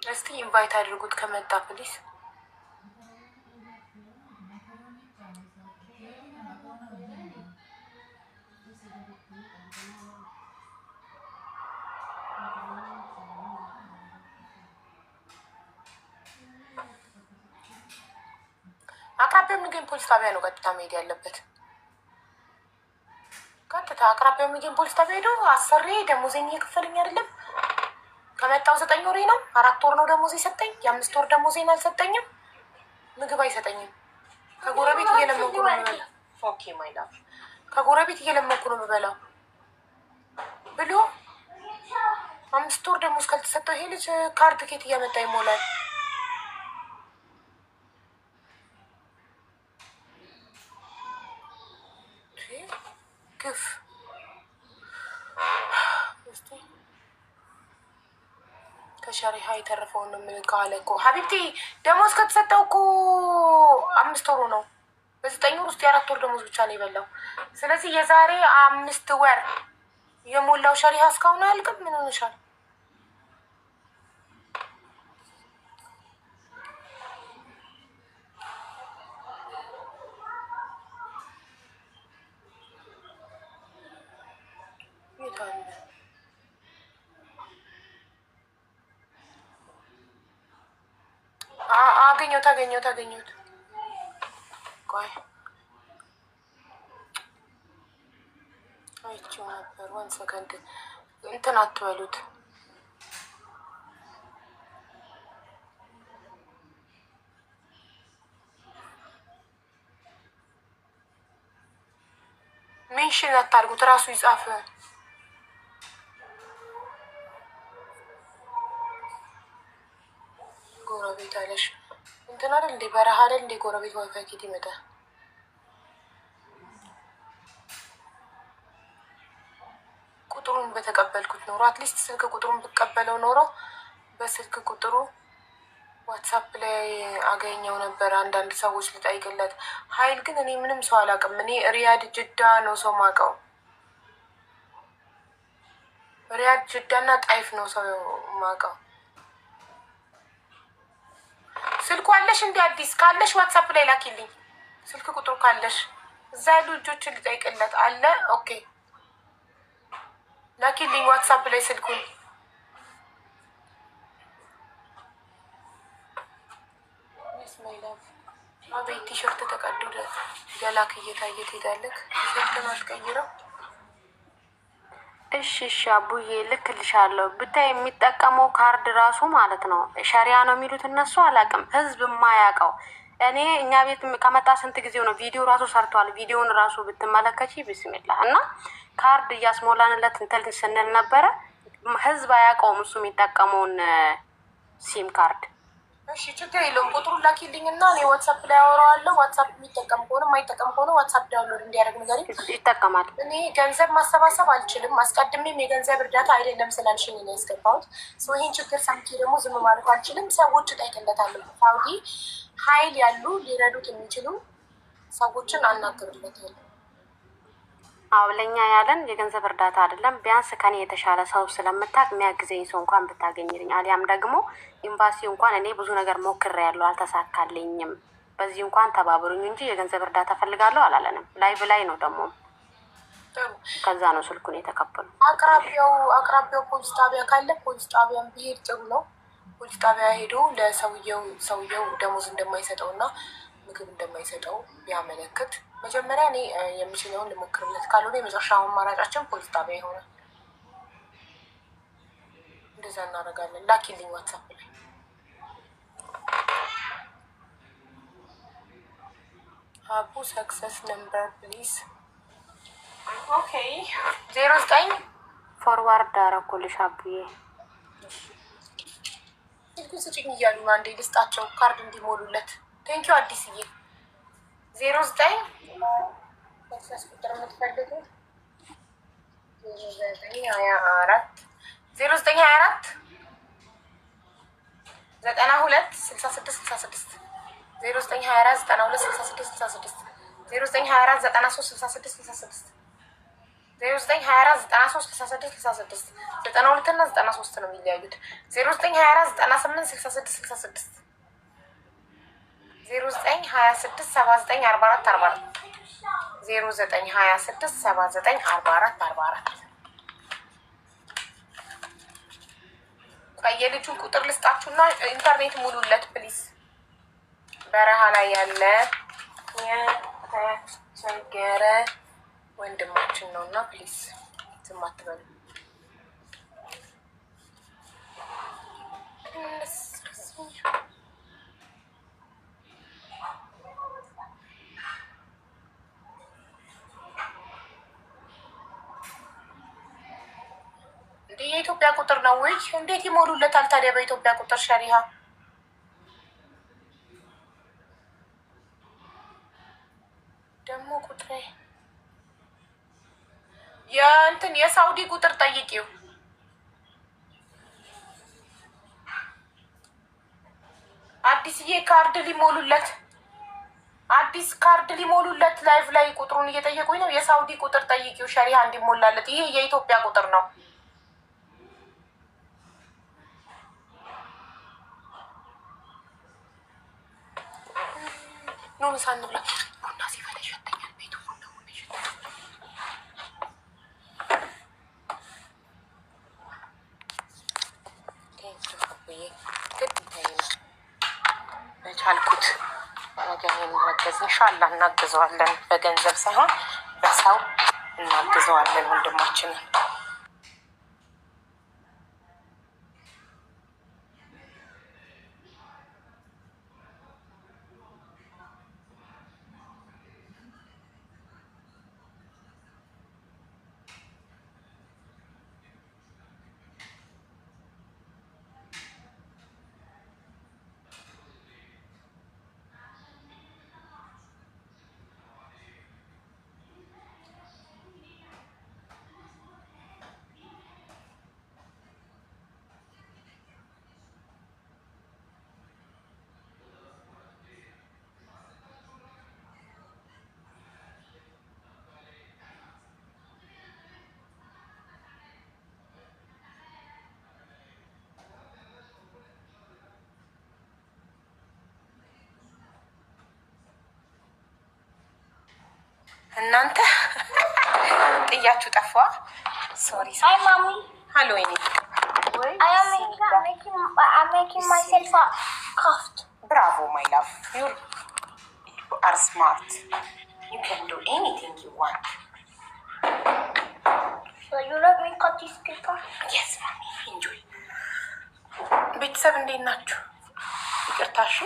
እስቲ ኢንቫይት አድርጉት ከመጣ ፕሊስ። አቅራቢያ የሚገኝ ፖሊስ ጣቢያ ነው ቀጥታ መሄድ ያለበት። ቀጥታ አቅራቢያ የሚገኝ ፖሊስ ጣቢያ ሄዶ አሰሪ ደሞዜን እየከፈለኝ አይደለም፣ ከመጣው 9 ወሬ ነው፣ 4 ወር ነው ደሞዝ የሰጠኝ፣ የ5 ወር ደሞዜን አልሰጠኝም፣ ምግብ አይሰጠኝም፣ ከጎረቤት እየለመንኩ ነው የምበላው። ኦኬ ማይ ላቭ፣ ከጎረቤት እየለመንኩ ነው የምበላው ብሎ 5 ወር ደሞዝ ካልተሰጠው ይሄ ልጅ ካርድ ኬት እያመጣ ይሞላል። ግፍ ከሸሪሃ የተረፈውን ነው የምልከው አለ እኮ ሀቢብቲ። ደሞዝ ከተሰጠው እኮ 5 ወሩ ነው። በ9 ወር ውስጥ የ4 ወር ደሞዝ ብቻ ነው የበላው። ስለዚህ የዛሬ 5 ወር የሞላው ሸሪሃ እስካሁን አያልቅም። ምን ሆነሻል? አገኘሁት። ቆይ አይቼው ነበር። 1 ሰከንድ እንትን አትበሉት። ሜንሽን አታርጉት፣ እራሱ ይጻፍ። ጎረቤት አለሽ እንትን አይደል እንዴ? በረሃ አይደል እንዴ? ጎረቤት ዋይፋይ ኬት ይመጣል? ቁጥሩን በተቀበልኩት ኖሮ አትሊስት ስልክ ቁጥሩን ብቀበለው ኖሮ በስልክ ቁጥሩ ዋትሳፕ ላይ አገኘው ነበር። አንዳንድ ሰዎች ልጠይቅለት። ሀይል ግን እኔ ምንም ሰው አላውቅም። እኔ ሪያድ ጅዳ ነው ሰው ማውቀው። ሪያድ ጅዳ እና ጣይፍ ነው ሰው ማውቀው። ስልኩ አለሽ እንዲ? አዲስ ካለሽ ዋትሳፕ ላይ ላኪልኝ። ስልክ ቁጥሩ ካለሽ እዛ ያሉ ልጆችን ልጠይቅለት አለ። ኦኬ ላኪልኝ ዋትሳፕ ላይ ስልኩን። አቤት ቲሸርት ተቀዶ ገላክ እየታየ ትሄዳለክ። ቲሸርትን አትቀይረው። እሺ አቡዬ ልክልሻለሁ። ብታይ የሚጠቀመው ካርድ ራሱ ማለት ነው ሸሪያ ነው የሚሉት እነሱ፣ አላውቅም። ህዝብ የማያውቀው እኔ እኛ ቤት ከመጣ ስንት ጊዜው ነው። ቪዲዮ ራሱ ሰርቷል። ቪዲዮውን ራሱ ብትመለከቺ ቢስሚላህ። እና ካርድ እያስሞላንለት እንትን ስንል ነበረ። ህዝብ አያውቀውም እሱ የሚጠቀመውን ሲም ካርድ። እሺ ችግር የለውም። ቁጥሩን ላኪልኝ እና እኔ ዋትሳፕ ላይ አወራዋለሁ። ዋትሳፕ የሚጠቀም ከሆነ የማይጠቀም ከሆነ ዋትሳፕ ዳውንሎድ እንዲያደርግ ነገር ይጠቀማል። እኔ ገንዘብ ማሰባሰብ አልችልም። አስቀድሜም የገንዘብ እርዳታ አይደለም ስላልሽኝ ነው ያስገባሁት። ይህን ችግር ሰምቼ ደግሞ ዝም ማለት አልችልም። ሰዎች እጠይቅለታለሁ። ሳውዲ ሀይል ያሉ ሊረዱት የሚችሉ ሰዎችን አናግርለታለሁ። አዎ ለእኛ ያለን የገንዘብ እርዳታ አይደለም። ቢያንስ ከኔ የተሻለ ሰው ስለምታቅ የሚያግዘኝ ሰው እንኳን ብታገኝልኝ፣ አሊያም ደግሞ ኤምባሲ እንኳን እኔ ብዙ ነገር ሞክሬያለሁ አልተሳካልኝም፣ በዚህ እንኳን ተባብሩኝ እንጂ የገንዘብ እርዳታ ፈልጋለሁ አላለንም። ላይቭ ላይ ነው ደግሞ ከዛ ነው ስልኩን የተቀበሉ። አቅራቢያው ፖሊስ ጣቢያ ካለ ፖሊስ ጣቢያን ብሄድ ጥሩ ነው። ፖሊስ ጣቢያ ሄዶ ለሰውየው ደሞዝ እንደማይሰጠው እና ምግብ እንደማይሰጠው ቢያመለክት መጀመሪያ እኔ የምችለውን ልሞክርለት፣ ካልሆነ የመጨረሻው አማራጫችን ፖሊስ ጣቢያ ይሆናል። እንደዛ እናደርጋለን። ላኪልኝ ዋትሳፕ ላይ አቡ ሰክሰስ ነምበር ፕሊዝ። ኦኬ 09 ፎርዋርድ አረኩልሽ አቡዬ። ስልኩ ስጭኝ እያሉ ነው። አንዴ ልስጣቸው ካርድ እንዲሞሉለት። ቴንኪው አዲስዬ። 09 ሰክሰስ ቁጥር የምትፈልጉ 0924 0924 92 66 66 0924 92 66 66 0924 93 66 66 0924 93 66 66 92 እና 93 ነው የሚለያዩት። 0924 98 66 66 0926 79 44 44 0926 79 44 44 የልጁን ቁጥር ልስጣችሁና ኢንተርኔት ሙሉለት ፕሊዝ። በረሃ ላይ ያለ የተቸገረ ወንድማችን ነው እና ፕሊዝ ዝም አትበሉ። የኢትዮጵያ ቁጥር ነው ወይ? እንዴት ይሞሉለታል ታዲያ በኢትዮጵያ ቁጥር? ሸሪሃ ደግሞ ቁጥሬ የእንትን የሳውዲ ቁጥር ጠይቂው። አዲስዬ ካርድ ሊሞሉለት አዲስ ካርድ ሊሞሉለት ላይቭ ላይ ቁጥሩን እየጠየቁኝ ነው። የሳውዲ ቁጥር ጠይቂው ሸሪሃ እንዲሞላለት። ይሄ የኢትዮጵያ ቁጥር ነው። ኑ ምሳ እንብላ። ቡና ሲፈላ ይሸተኛል ቤቱ። ቡና ይሸተኛል። በቻልኩት ነገር እናገዝ። ኢንሻላህ እናግዘዋለን። በገንዘብ ሳይሆን በሰው እናግዘዋለን ወንድማችንን። እናንተ ጥያችሁ ጠፋ። ሶሪ Hi, mommy. ሃሎ ኒ I'm making myself a cuffed. ብራቮ ማይ ላቭ ዩ አር ስማርት ዩ ካን ዱ ኤኒቲንግ ዩ ዋንት። So you let me cut this paper? የስ ማሚ ኢንጆይ። ቤተሰብ እንዴት ናችሁ? ይቅርታሽ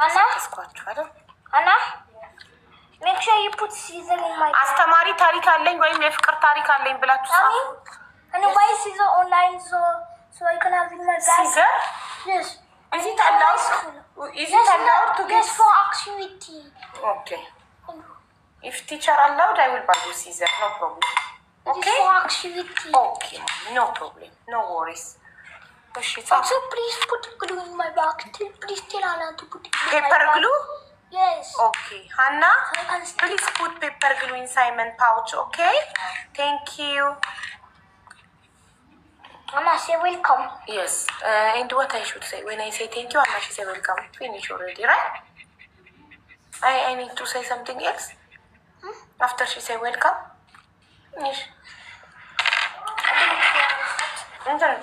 Anna? ተስኳችሁ አይደል? Anna? Make sure you put scissor in my. አስተማሪ ታሪክ አለኝ ወይም የፍቅር ታሪክ አለኝ ብላችሁ ጻፉ። Mommy? And why scissor online so I can have in my bag? ሲዘር Yes. is it allowed? Is it allowed to Yes, get? for activity. Okay. If teacher allowed, I will buy you scissor. No problem. It is Okay. for activity. Okay. No problem. No worries. Also, please put glue in my bag. Please tell Anna to put it in my Paper bag. glue? Yes. Okay. Hannah, So I can stick. please put paper glue in Simon pouch. Okay. Thank you. Anna, say welcome. Yes. And what I should say when I say thank you, Anna, she say welcome. Finish already, right? I need to say something else. After she say welcome. Finish. And then,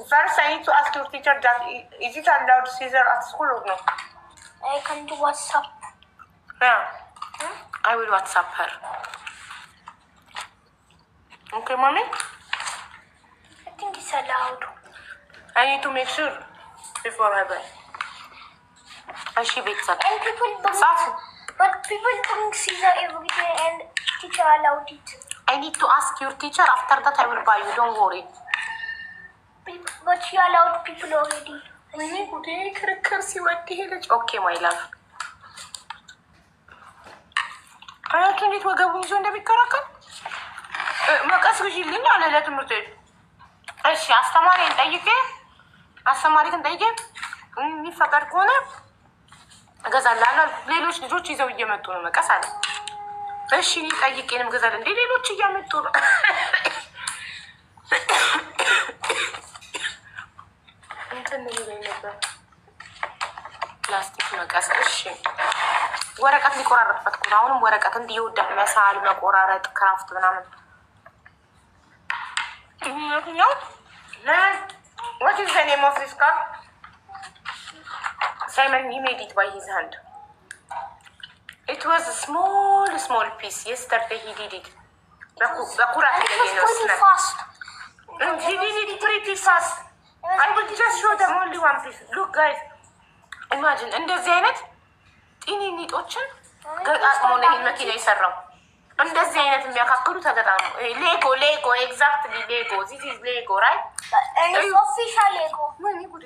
first I need to ask your teacher that is it allowed scissor at school or no? I can do WhatsApp. Yeah. I will WhatsApp her. Okay, mommy? I think it's allowed. I need to make sure before I buy. And she wakes up. And people don't. Safu. But people bring Caesar every day and teacher allowed it. I need to ask your teacher. After that, I will buy you. Don't worry. But she allowed people already. Okay, my love. አያችሁ እንዴት ወገቡን ይዞ እንደሚከራከር መቀስ ግዢልኝ አለ ለትምህርት ቤት። እሺ አስተማሪን ጠይቄ የሚፈቀድ ከሆነ እገዛላለሁ። ሌሎች ልጆች ይዘው እየመጡ ነው መቀስ አለ። እሺ እኔ ጠይቄንም ገዛል እንዴ ሌሎች እያመጡ ነው። እንትን ነው ነበር ፕላስቲክ መቀስ። እሺ ወረቀት ሊቆራረጥበት እኮ ነው። አሁንም ወረቀት እንዲወዳል መሳል መቆራረጥ ክራፍት ምናምን ነው። What is the name of this car? Simon, he made it by his hand. It was a small piece. Yesterday he did it. And it was pretty fast. He did it pretty fast. I will just show them only one piece. Look guys, imagine እንደዚህ አይነት ጢኒኒጦችን ገጣጥሞ ነው ይሄን መኪና የሰራው። እንደዚህ አይነት የሚያካክሉ ተገጣጥሞ ሌጎ ኤግዛክትሊ ሌጎ this is Lego right? And it's official Lego. ምን ይጉዲ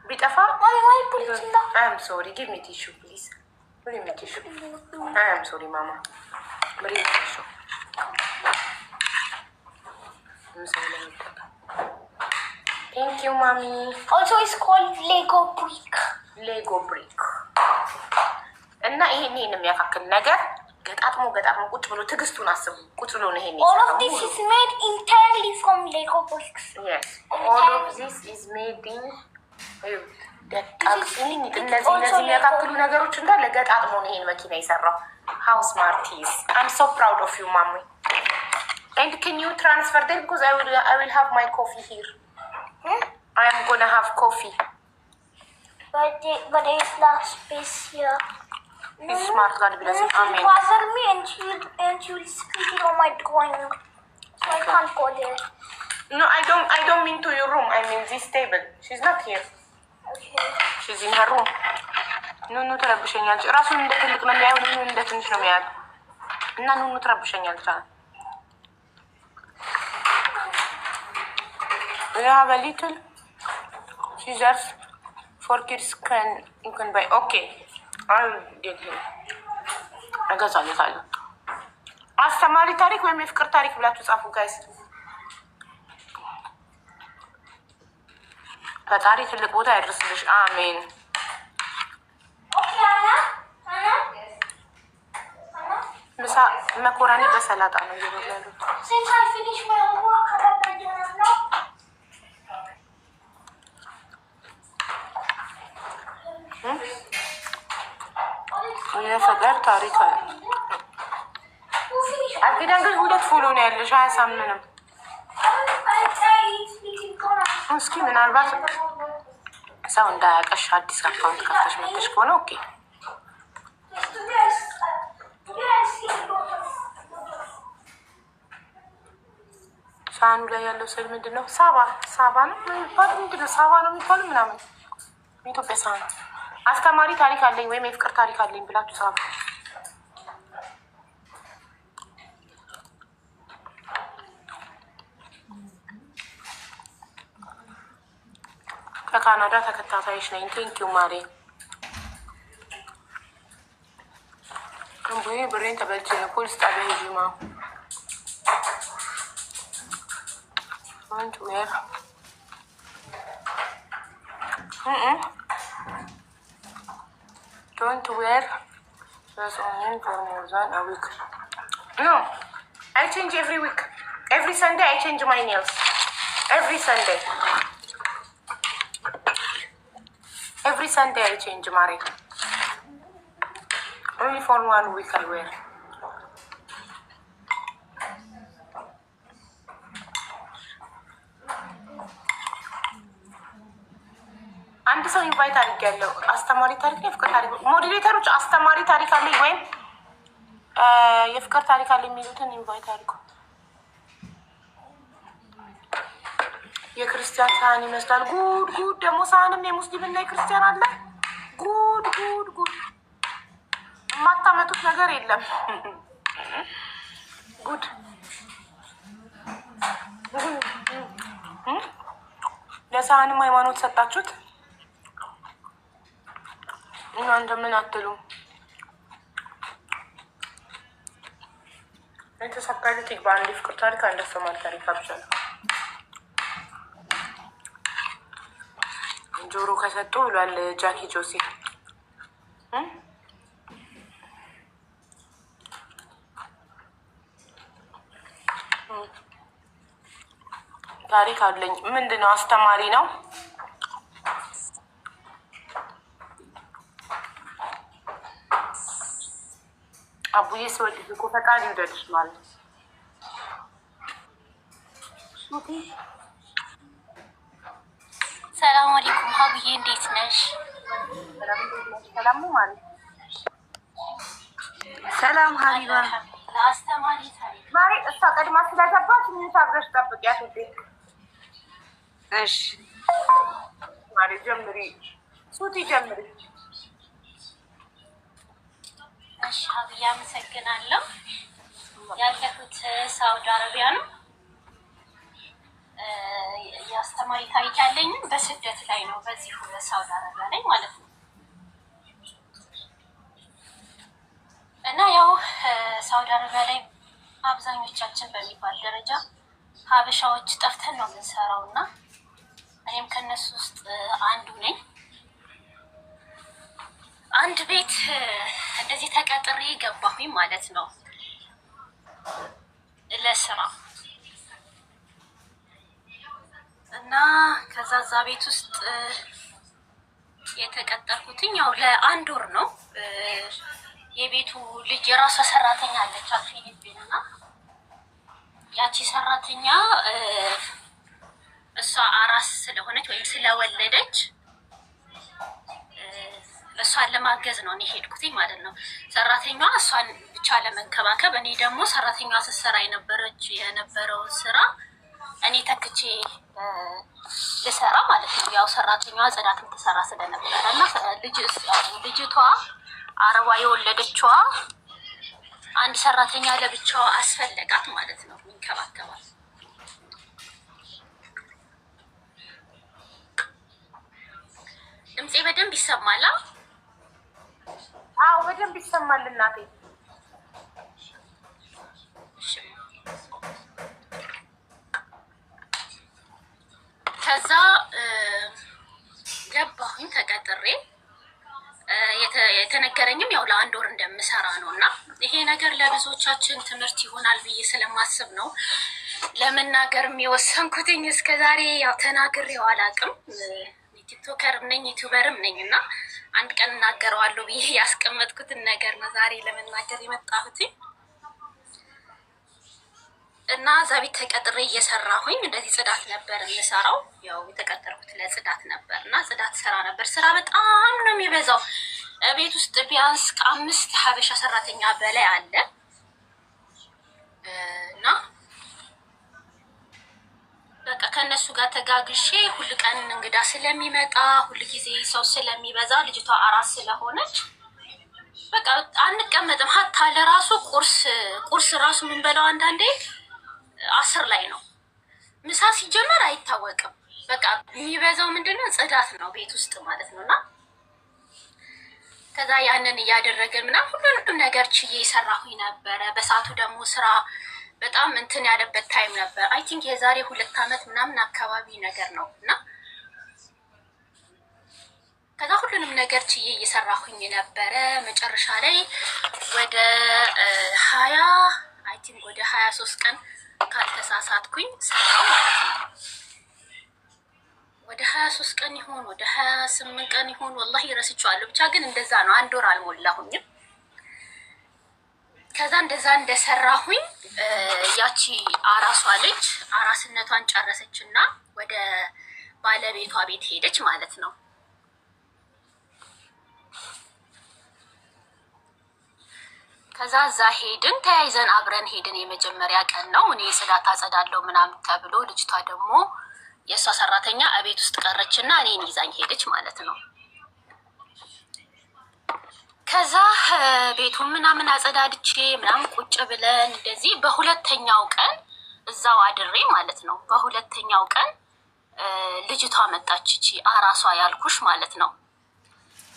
ቢጠፋ Why put it in the... I am sorry, give me tissue please. Bring me tissue. I am sorry mama. Bring me tissue. I'm sorry. Thank you mommy. Also it's called Lego brick. Lego brick. እና ይሄን የሚያካክል ነገር ገጣጥሞ ቁጭ ብሎ ትግስቱን አስቡ። ቁጭ ብሎ ነው ይሄን All of this is made entirely from Lego bricks. Yes. All of this is made in እነዚህ የሚያካክሉ ነገሮች እንዳለ ገጣጥሞ ነው ይሄን መኪና የሰራው። How smart he is. I'm so proud of you mommy. And can you transfer them because I will have my coffee here. I am gonna have coffee. But there is last space here. He's smart, God bless him. Amen. Bother me and she will spit it on my drawing. So I can't go there. No, I don't mean to your room. I mean this table. She's not here. Okay. She's in her room. ኑኑ ትረብሸኛለች። ራሱን እንደ ትልቅ ነው የሚያየው፣ ኑኑ እንደ ትንሽ ነው የሚያየው። እና ኑኑ ትረብሸኛለች። We have a little scissors for kids you can buy. Okay. I'll get him. እገዛለታለሁ። አስተማሪ ታሪክ ወይም የፍቅር ታሪክ ብላችሁ ጻፉ ጋይስ። ፈጣሪ ትልቅ ቦታ ያድርስልሽ። አሜን። ምሳ መኮረኒ በሰላጣ ነው እየበሉ ያሉት። Since I finished my homework, I have my dinner now. የፍቅር ታሪክ አለ። አግዳንግል ሁለት ፎሎ ነው ያለሽ። አያሳምንም። እስኪ ምናልባት ሰው እንዳያቀሽ አዲስ አካውንት ከፍተሽ መጥተሽ ከሆነ ኦኬ። ሳህኑ ላይ ያለው ስዕል ምንድን ነው? ሳባ ነው የሚባለው። ምንድን ነው ሳባ ነው የሚባለው ምናምን የኢትዮጵያ ሳህን። አስተማሪ ታሪክ አለኝ ወይም የፍቅር ታሪክ አለኝ ብላችሁ ጻፉ። ከካናዳ ተከታታይሽ ነኝ። ቴንኪው ማሬ። እንቡዬ ብሬን ተበልቼ ነው ፖሊስ ጣቢያ ሂጂማ ወንት ዌር don't wear this onion for more than a week. No, I change every week. Every Sunday I change my nails. Every Sunday. Every Sunday I change, Mari. Only for 1 week I wear. አንድ ሰው ኢንቫይት አድርጌያለሁ። አስተማሪ ታሪክ ነው የፍቅር ታሪክ ሞዴሬተሮች አስተማሪ ታሪክ አለኝ ወይም የፍቅር ታሪክ አለኝ የሚሉትን ኢንቫይት አድርጉ። የክርስቲያን ሳህን ይመስላል። ጉድ ደግሞ ሳህንም የሙስሊም እና የክርስቲያን አለ። ጉድ የማታመጡት ነገር የለም። ጉድ ለሳህንም ሃይማኖት ሰጣችሁት። እናንተ ምን አትሉም? የተሳካለት ይግባ። አንድ ፍቅር ታሪክ አንድ ሰማል ታሪክ አብቻለሁ። ጆሮ ከሰጡ ብሏል ጃኪ ጆሲ። ታሪክ አለኝ። ምንድን ነው? አስተማሪ ነው። አቡዬ ስወድሽ እኮ ፈጣሪ ይውደድሽ ማለት ሰላም አለይኩም ሀብዬ፣ እንዴት ነሽ? ሰላሙ ማለት ሰላም ሀቢባ። ለአስተማሪ ታሪክ ማሪ እሷ ቀድማ ስለገባች ምን ታብረሽ ጠብቂያት ውዴ። እሺ ማሪ ጀምሪ፣ ሱቲ ጀምሪ። እሺ ሀብዬ አመሰግናለሁ። ያለሁት ሳውዲ አረቢያ ነው። የአስተማሪ ታሪክ ያለኝም በስደት ላይ ነው፣ በዚሁ በሳውዲ አረቢያ ላይ ማለት ነው። እና ያው ሳውዲ አረቢያ ላይ አብዛኞቻችን በሚባል ደረጃ ሀበሻዎች ጠፍተን ነው የምንሰራው እና እኔም ከነሱ ውስጥ አንዱ ነኝ። አንድ ቤት እንደዚህ ተቀጥሬ ገባሁኝ ማለት ነው ለስራ እና ከዛ እዛ ቤት ውስጥ የተቀጠርኩትኝ ያው ለአንድ ወር ነው። የቤቱ ልጅ የራሷ ሰራተኛ አለች ፊሊፒን እና ያቺ ሰራተኛ እሷ አራስ ስለሆነች ወይም ስለወለደች እሷን ለማገዝ ነው እኔ ሄድኩትኝ ማለት ነው። ሰራተኛዋ እሷን ብቻ ለመንከባከብ፣ እኔ ደግሞ ሰራተኛዋ ስትሰራ የነበረውን ስራ እኔ ተክቼ ልሰራ ማለት ነው። ያው ሰራተኛዋ ጽዳትም ትሰራ ስለነበረ እና ልጅቷ አረባ የወለደችዋ አንድ ሰራተኛ ለብቻዋ አስፈለጋት ማለት ነው የሚንከባከባል። ድምፄ በደንብ ይሰማል? አዎ በደንብ ይሰማል እናቴ። ከዛ ገባሁኝ ተቀጥሬ። የተነገረኝም ያው ለአንድ ወር እንደምሰራ ነው እና ይሄ ነገር ለብዙዎቻችን ትምህርት ይሆናል ብዬ ስለማስብ ነው ለመናገርም የወሰንኩትኝ። እስከዛሬ ያው ተናግሬው አላውቅም። ቲክቶከርም ነኝ ዩቲዩበርም ነኝ እና አንድ ቀን እናገረዋለሁ ብዬ ያስቀመጥኩትን ነገር ነው ዛሬ ለመናገር የመጣሁትኝ። እና እዛ ቤት ተቀጥሬ እየሰራሁኝ እንደዚህ ጽዳት ነበር የምሰራው። ያው የተቀጠርኩት ለጽዳት ነበር እና ጽዳት ሰራ ነበር። ስራ በጣም ነው የሚበዛው። ቤት ውስጥ ቢያንስ ከ5 ሀበሻ ሰራተኛ በላይ አለ እና በቃ ከእነሱ ጋር ተጋግሼ ሁል ቀን እንግዳ ስለሚመጣ ሁል ጊዜ ሰው ስለሚበዛ ልጅቷ አራስ ስለሆነች በቃ አንቀመጥም። ሀታ ለራሱ ቁርስ ራሱ የምንበላው አንዳንዴ 10 ላይ ነው። ምሳ ሲጀመር አይታወቅም። በቃ የሚበዛው ምንድነው ጽዳት ነው ቤት ውስጥ ማለት ነው። እና ከዛ ያንን እያደረገን ምናምን ሁሉንም ነገር ችዬ የሰራሁኝ ነበረ። በሰዓቱ ደግሞ ስራ በጣም እንትን ያለበት ታይም ነበር። አይ ቲንክ የዛሬ 2 ዓመት ምናምን አካባቢ ነገር ነው። እና ከዛ ሁሉንም ነገር ችዬ እየሰራሁኝ ነበረ። መጨረሻ ላይ ወደ 23 ቀን ካልተሳሳትኩኝ ሰራው ማለት ነው። ወደ 23 ቀን ይሆን ወደ 28 ቀን ይሆን ወላሂ ረስቼዋለሁ። ብቻ ግን እንደዛ ነው። አንድ ወር አልሞላሁኝም። ከዛ እንደዛ እንደሰራሁኝ ያቺ አራሷ ልጅ አራስነቷን ጨረሰች እና ወደ ባለቤቷ ቤት ሄደች ማለት ነው። ከዛ እዛ ሄድን፣ ተያይዘን አብረን ሄድን። የመጀመሪያ ቀን ነው። እኔ ጽዳት አጸዳለሁ ምናምን ተብሎ ልጅቷ ደግሞ የእሷ ሰራተኛ እቤት ውስጥ ቀረች እና እኔን ይዛኝ ሄደች ማለት ነው። ከዛ ቤቱን ምናምን አጸዳድቼ ምናምን ቁጭ ብለን እንደዚህ በሁለተኛው ቀን እዛው አድሬ ማለት ነው። በሁለተኛው ቀን ልጅቷ መጣች፣ እቺ አራሷ ያልኩሽ ማለት ነው።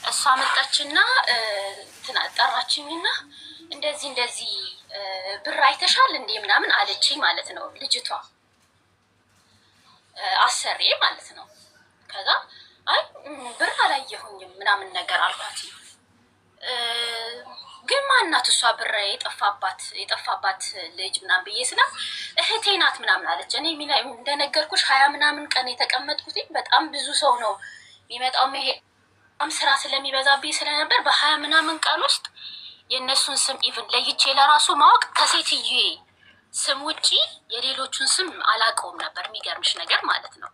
እሷ መጣችና ጠራችኝና እንደዚህ እንደዚህ ብር አይተሻል እንዴ ምናምን አለችኝ ማለት ነው። ልጅቷ አሰሬ ማለት ነው። ከዛ አይ ብር አላየሁኝም ምናምን ነገር አልኳት። ግን ማናት እሷ ብር የጠፋባት ልጅ ምናምን ብዬ ስላ እህቴ ናት ምናምን አለች። እኔ እንደነገርኩሽ 20 ምናምን ቀን የተቀመጥኩት በጣም ብዙ ሰው ነው የሚመጣው። በጣም ስራ ስለሚበዛብኝ ስለነበር በ20 ምናምን ቀን ውስጥ የእነሱን ስም ኢቭን ለይቼ ለራሱ ማወቅ ከሴትዬ ስም ውጪ የሌሎቹን ስም አላውቀውም ነበር። የሚገርምሽ ነገር ማለት ነው።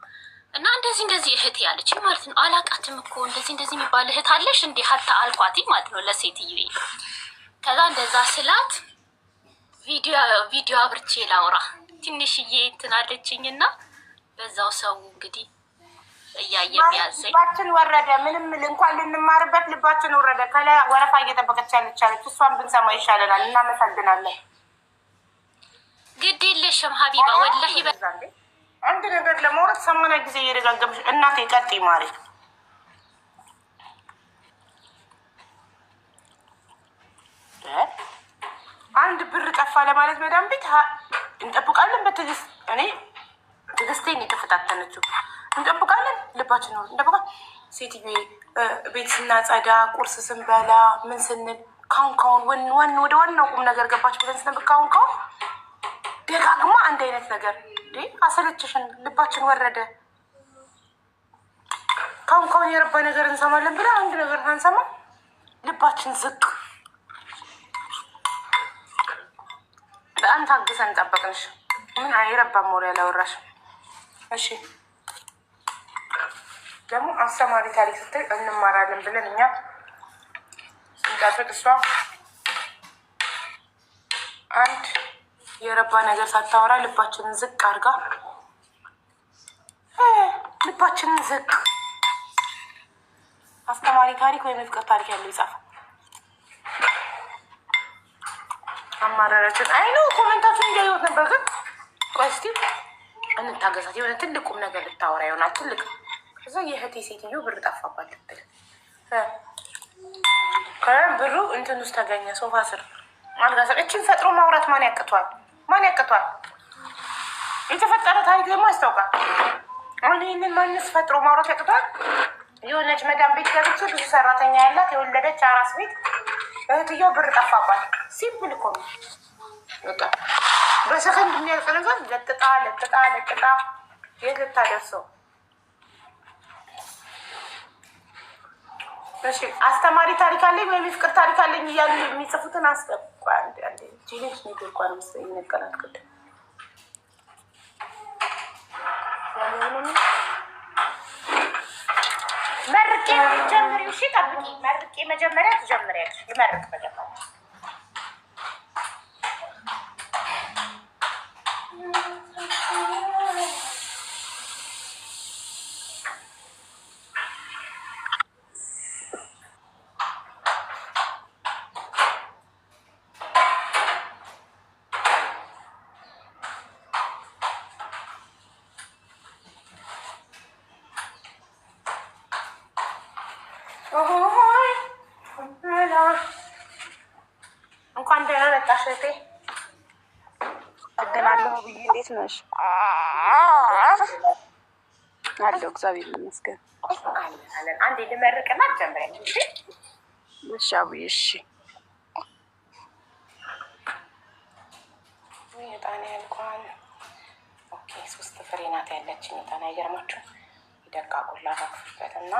እና እንደዚህ እህቴ ያለች ማለት ነው። አላውቃትም እኮ እንደዚህ የሚባል እህት አለሽ እንዴ ሀታ አልኳት ማለት ነው ለሴትዬ። ከዛ እንደዛ ስላት ቪዲዮ አብርቼ ላውራ ትንሽዬ እንትን አለችኝ እና በዛው ሰው እንግዲህ እያየ ቢያዘኝ ልባችን ወረደ። ምንም እንኳን ልንማርበት ልባችን ወረደ። ከላይ ወረፋ እየጠበቀች ያለች እሷን ብንሰማ ይሻለናል። እናመሰግናለን። ግድ የለሽም ሀቢባ ወላሂ አንድ ነገር ለማውራት 80 ጊዜ እየደጋገምሽ እናቴ ቀጥይ ማሪ። አንድ ብር ጠፋ ለማለት መዳም ቤት እንጠብቃለን በትዕግስት። እኔ ትዕግስቴን የተፈታተነችው እንጠብቃለን። ልባችን ነው እንጠብቃለን። ሴትዮ ቤት ስናጸዳ ቁርስ ስንበላ ምን ስንል ካሁን ወደ ዋናው ቁም ነገር ገባች ብለን ስንብል ካሁን ደጋግማ አንድ አይነት ነገር አሰለችሽን። ልባችን ወረደ። ካሁን የረባ ነገር እንሰማለን ብለን አንድ ነገር አንሰማ። ልባችን ዝቅ። በጣም ታግሰን ጠበቅንሽ። ምን የረባ ሞሪ ያላወራሽ። እሺ ደግሞ አስተማሪ ታሪክ ስትል እንማራለን ብለን እኛ ስንጠብቅ እሷ አንድ የረባ ነገር ሳታወራ ልባችንን ዝቅ አድርጋ ልባችንን ዝቅ። አስተማሪ ታሪክ ወይም የፍቅር ታሪክ ያለው ይጻፍ። አማራራችን አይኖ ኮሜንታችን እያየሁት ነበር። ግን ቆይ እስኪ እንታገሳት። የሆነ ትልቅ ቁም ነገር ልታወራ ይሆናል። ትልቅ ከዛ የእህቴ ሴትዮ ብር ጠፋባት ልትል ብሩ እንትን ውስጥ ተገኘ ሶፋ ስር አልጋ ስር። እችን ፈጥሮ ማውራት ማን ያቅቷል? የተፈጠረ ታሪክ ደግሞ ያስታውቃል። አሁን ይህንን ማንስ ፈጥሮ ማውራት ያቅቷል? የሆነች መዳም ቤት ገብቼ ብዙ ሰራተኛ ያላት የወለደች አራስ ቤት እህትየው ብር ጠፋባት። ሲምፕል እኮ ነው። በሰከንድ የሚያልቅ ነገር ለጥጣ የት ልታደርሰው? እሺ አስተማሪ ታሪክ አለኝ ወይም የፍቅር ታሪክ አለኝ እያሉ የሚጽፉትን አስገባ። ጂኔች ኔትወርኳን ምስ ይነቀላል። ቅድም መርቄ ጀምሪ። እሺ ጠብቂ። መርቄ መጀመሪያ ትጀምሪያለሽ። ልመርቅ መጀመሪያ እንኳን ደህና መጣሽ እህቴ። አገናለሁ ብዬ እንዴት ነሽ? አለሁ እግዚአብሔር ይመስገን። አንዴ ልመርቅና ጀምሪያለሽ። እሺ አብዬ እሺ። የጣና እንኳን ኦኬ 3 ፍሬ ናት ያለችኝ የጣና አይገርማችሁ። ይደቃቁላ ባክፍበት እና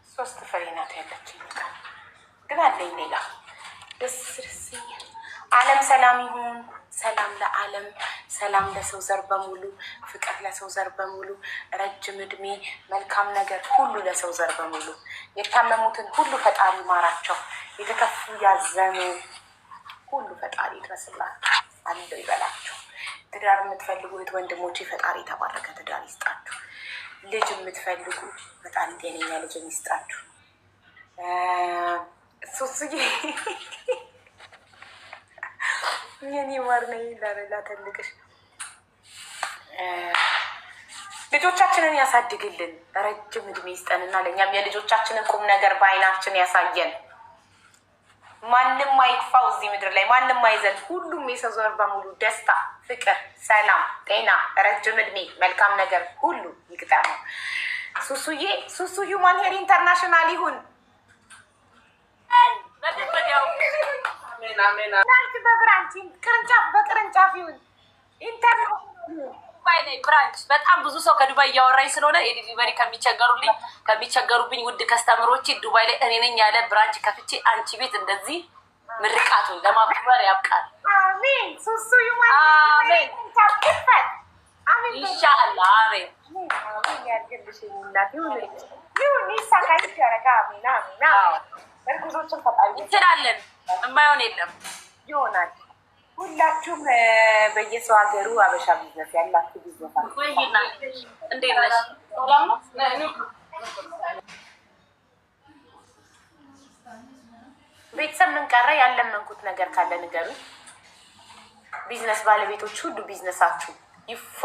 ሶስት ፍሬ ናት ያለችኝ ግን አለኝ ሌላ ደስ ዓለም ሰላም ይሁን። ሰላም ለዓለም፣ ሰላም ለሰው ዘር በሙሉ፣ ፍቅር ለሰው ዘር በሙሉ፣ ረጅም እድሜ፣ መልካም ነገር ሁሉ ለሰው ዘር በሙሉ። የታመሙትን ሁሉ ፈጣሪ ማራቸው፣ የተከፉ ያዘኑ ሁሉ ፈጣሪ ይድረስላቸው፣ አለው ይበላቸው። ትዳር የምትፈልጉ እህት ወንድሞቼ ፈጣሪ የተባረከ ትዳር ይስጣችሁ። ልጅ የምትፈልጉ ፈጣሪ ጤነኛ ልጅ ይስጣችሁ። ሱሱዬ የኔ ማር ነኝ ላረላ ተልቅሽ ልጆቻችንን ያሳድግልን፣ ረጅም እድሜ ይስጠንና ለእኛም የልጆቻችንን ቁም ነገር በአይናችን ያሳየን። ማንም አይክፋው እዚህ ምድር ላይ ማንም አይዘን። ሁሉም የሰው ዘር በሙሉ ደስታ፣ ፍቅር፣ ሰላም፣ ጤና፣ ረጅም እድሜ፣ መልካም ነገር ሁሉ ይግጠመው። ሱሱዬ ሱሱ ሂውማን ሄር ኢንተርናሽናል ይሁን። በብራንች ቅርንጫፍ በቅርንጫፍ ይሁን። ብራንች በጣም ብዙ ሰው ከዱባይ እያወራኝ ስለሆነ የዲሊቨሪ ከሚቸገሩብኝ ውድ ከስተምሮች ዱባይ ላይ እኔ ነኝ ያለ ብራንች ከፍቼ አንቺ ቤት እንደዚህ ምርቃቱን ለማክበር ያብቃል። አሜን። ሱሱ አሜን ኢንሻአላህ አሜን። እንችላለን፣ የማይሆን የለም ይሆናል። ሁላችሁም በየሰው ሀገሩ አበሻ ቢዝነስ ያላችሁ ቢዝነስ እንዴት ነሽ? ቤተሰብ ምን ቀረ? ያለመንኩት ነገር ካለ ንገሩ። ቢዝነስ ባለቤቶች ሁሉ ቢዝነሳችሁ ይፋ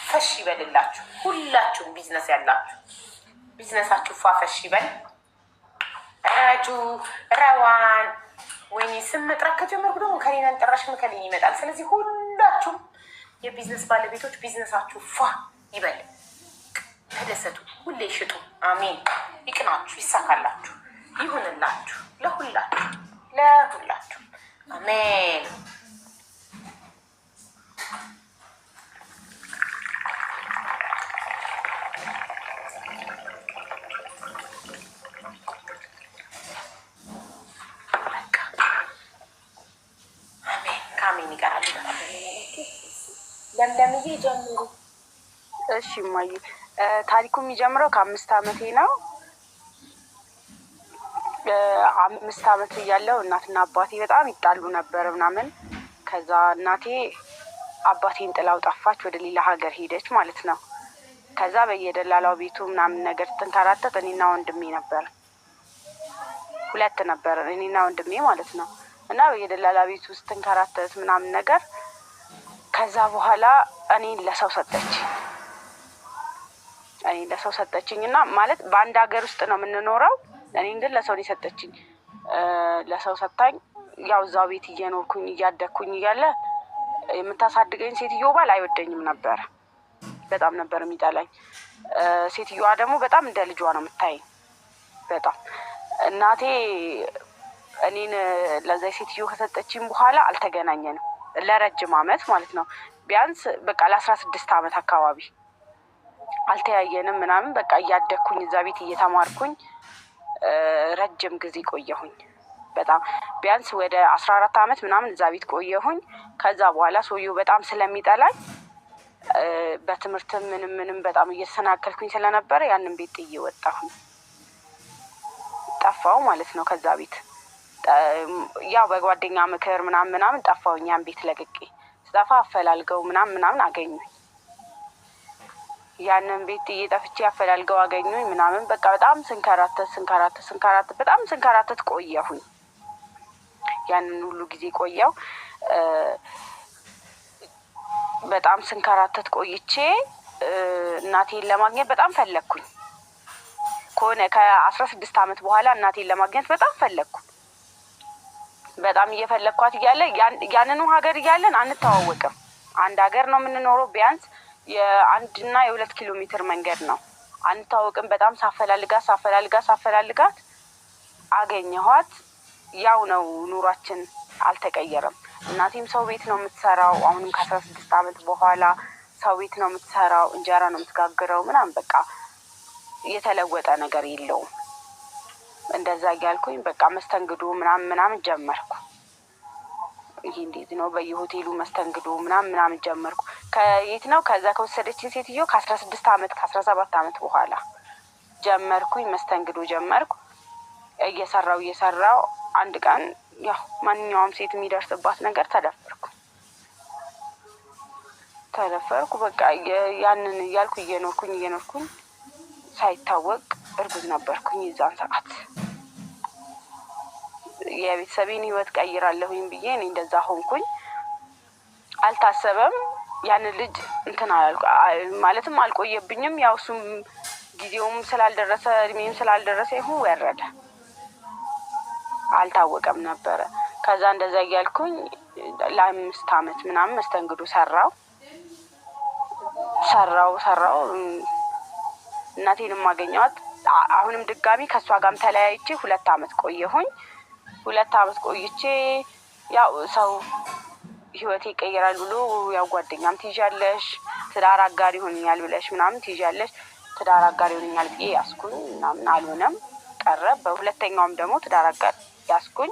ፈሽ ይበልላችሁ። ሁላችሁም ቢዝነስ ያላችሁ ቢዝነሳችሁ ፋ ፈሽ ይበል። ረጁ ረዋን ወይኔ ስም መጥራት ከጀመርኩ ደግሞ ከሌናን ጠራሽ መከሌን ይመጣል። ስለዚህ ሁላችሁም የቢዝነስ ባለቤቶች ቢዝነሳችሁ ፋ ይበል፣ ተደሰቱ፣ ሁሌ ሽጡ። አሜን። ይቅናችሁ፣ ይሳካላችሁ፣ ይሁንላችሁ፣ ለሁላችሁ ለሁላችሁ አሜን። ካሜን ይቀራል። ለምለምዬ ጀምሩ። እሺ እማዬ፣ ታሪኩ የሚጀምረው ከ5 ዓመቴ ነው። 5 ዓመት እያለሁ እናትና አባቴ በጣም ይጣሉ ነበር ምናምን። ከዛ እናቴ አባቴን ጥላው ጠፋች፣ ወደ ሌላ ሀገር ሄደች ማለት ነው። ከዛ በየደላላው ቤቱ ምናምን ነገር ትንከራተት። እኔና ወንድሜ ነበር፣ 2 ነበር፣ እኔና ወንድሜ ማለት ነው። እና የደላላ ቤት ውስጥ ትንከራተት ምናምን ነገር። ከዛ በኋላ እኔን ለሰው ሰጠችኝ እና ማለት በአንድ ሀገር ውስጥ ነው የምንኖረው። እኔን ግን ለሰው ነው የሰጠችኝ። ለሰው ሰጣኝ። ያው እዛው ቤት እየኖርኩኝ እያደግኩኝ እያለ የምታሳድገኝ ሴትዮ ባል አይወደኝም ነበር፣ በጣም ነበር የሚጠላኝ። ሴትዮዋ ደግሞ በጣም እንደ ልጇ ነው የምታየኝ በጣም። እናቴ እኔን ለዛ ሴትዮ ከሰጠችኝ በኋላ አልተገናኘንም ለረጅም ዓመት ማለት ነው። ቢያንስ በቃ ለ16 ዓመት አካባቢ አልተያየንም ምናምን። በቃ እያደግኩኝ እዛ ቤት እየተማርኩኝ ረጅም ጊዜ ቆየሁኝ። በጣም ቢያንስ ወደ 14 ዓመት ምናምን እዛ ቤት ቆየሁኝ። ከዛ በኋላ ሰውየው በጣም ስለሚጠላኝ በትምህርትም ምንም በጣም እየተሰናከልኩኝ ስለነበረ ያንን ቤት ጥዬ ወጣሁኝ፣ ጠፋው ማለት ነው ከዛ ቤት። ያው በጓደኛ ምክር ምናምን ጠፋሁኝ። ያን ቤት ለቅቄ ስጠፋ አፈላልገው ምናምን አገኙኝ። ያንን ቤት ጥዬ ጠፍቼ አፈላልገው አገኙኝ ምናምን። በቃ በጣም ስንከራተት ቆየሁኝ። ያንን ሁሉ ጊዜ ቆየው። በጣም ስንከራተት ቆይቼ እናቴን ለማግኘት በጣም ፈለግኩኝ። ከሆነ ከ16 ዓመት በኋላ እናቴን ለማግኘት በጣም ፈለግኩ። በጣም እየፈለግኳት እያለ ያንኑ ሀገር እያለን አንተዋወቅም። አንድ ሀገር ነው የምንኖረው። ቢያንስ የ1 እና የ2 ኪሎ ሜትር መንገድ ነው። አንተዋወቅም። በጣም ሳፈላልጋት አገኘኋት። ያው ነው ኑሯችን አልተቀየረም። እናቴም ሰው ቤት ነው የምትሰራው። አሁንም ከ16 ዓመት በኋላ ሰው ቤት ነው የምትሰራው። እንጀራ ነው የምትጋግረው ምናምን። በቃ የተለወጠ ነገር የለውም። እንደዛ እያልኩኝ በቃ መስተንግዶ ምናምን ጀመርኩ። ይሄ እንዴት ነው በየሆቴሉ መስተንግዶ ምናምን ጀመርኩ። ከየት ነው ከዛ ከወሰደችኝ ሴትዮ ከ16 ዓመት ከ17 ዓመት በኋላ ጀመርኩኝ መስተንግዶ ጀመርኩ። እየሰራው አንድ ቀን ያው ማንኛውም ሴት የሚደርስባት ነገር ተደፈርኩ። በቃ ያንን እያልኩ እየኖርኩኝ ሳይታወቅ እርጉዝ ነበርኩኝ። የዛን ሰዓት የቤተሰቤን ህይወት ቀይራለሁኝ ብዬ እኔ እንደዛ ሆንኩኝ። አልታሰበም። ያንን ልጅ ማለትም አልቆየብኝም። ያው እሱም ጊዜውም ስላልደረሰ እድሜም ስላልደረሰ ይሁን ወረደ፣ አልታወቀም ነበረ። ከዛ እንደዛ እያልኩኝ ለ5 ዓመት ምናምን መስተንግዶ ሰራው። እናቴንም አገኘኋት። አሁንም ድጋሚ ከሷ ጋርም ተለያይቼ 2 ዓመት ቆየሁኝ። 2 ዓመት ቆይቼ ያው ሰው ህይወቴ ይቀየራል ብሎ ያው ጓደኛም ትይዣለሽ፣ ትዳር አጋር ይሆንኛል ብለሽ ምናምን ትይዣለሽ። ትዳር አጋር ይሆንኛል ብዬ ያስኩኝ ምናምን አልሆነም ቀረ። በሁለተኛውም ደግሞ ትዳር አጋር ያስኩኝ።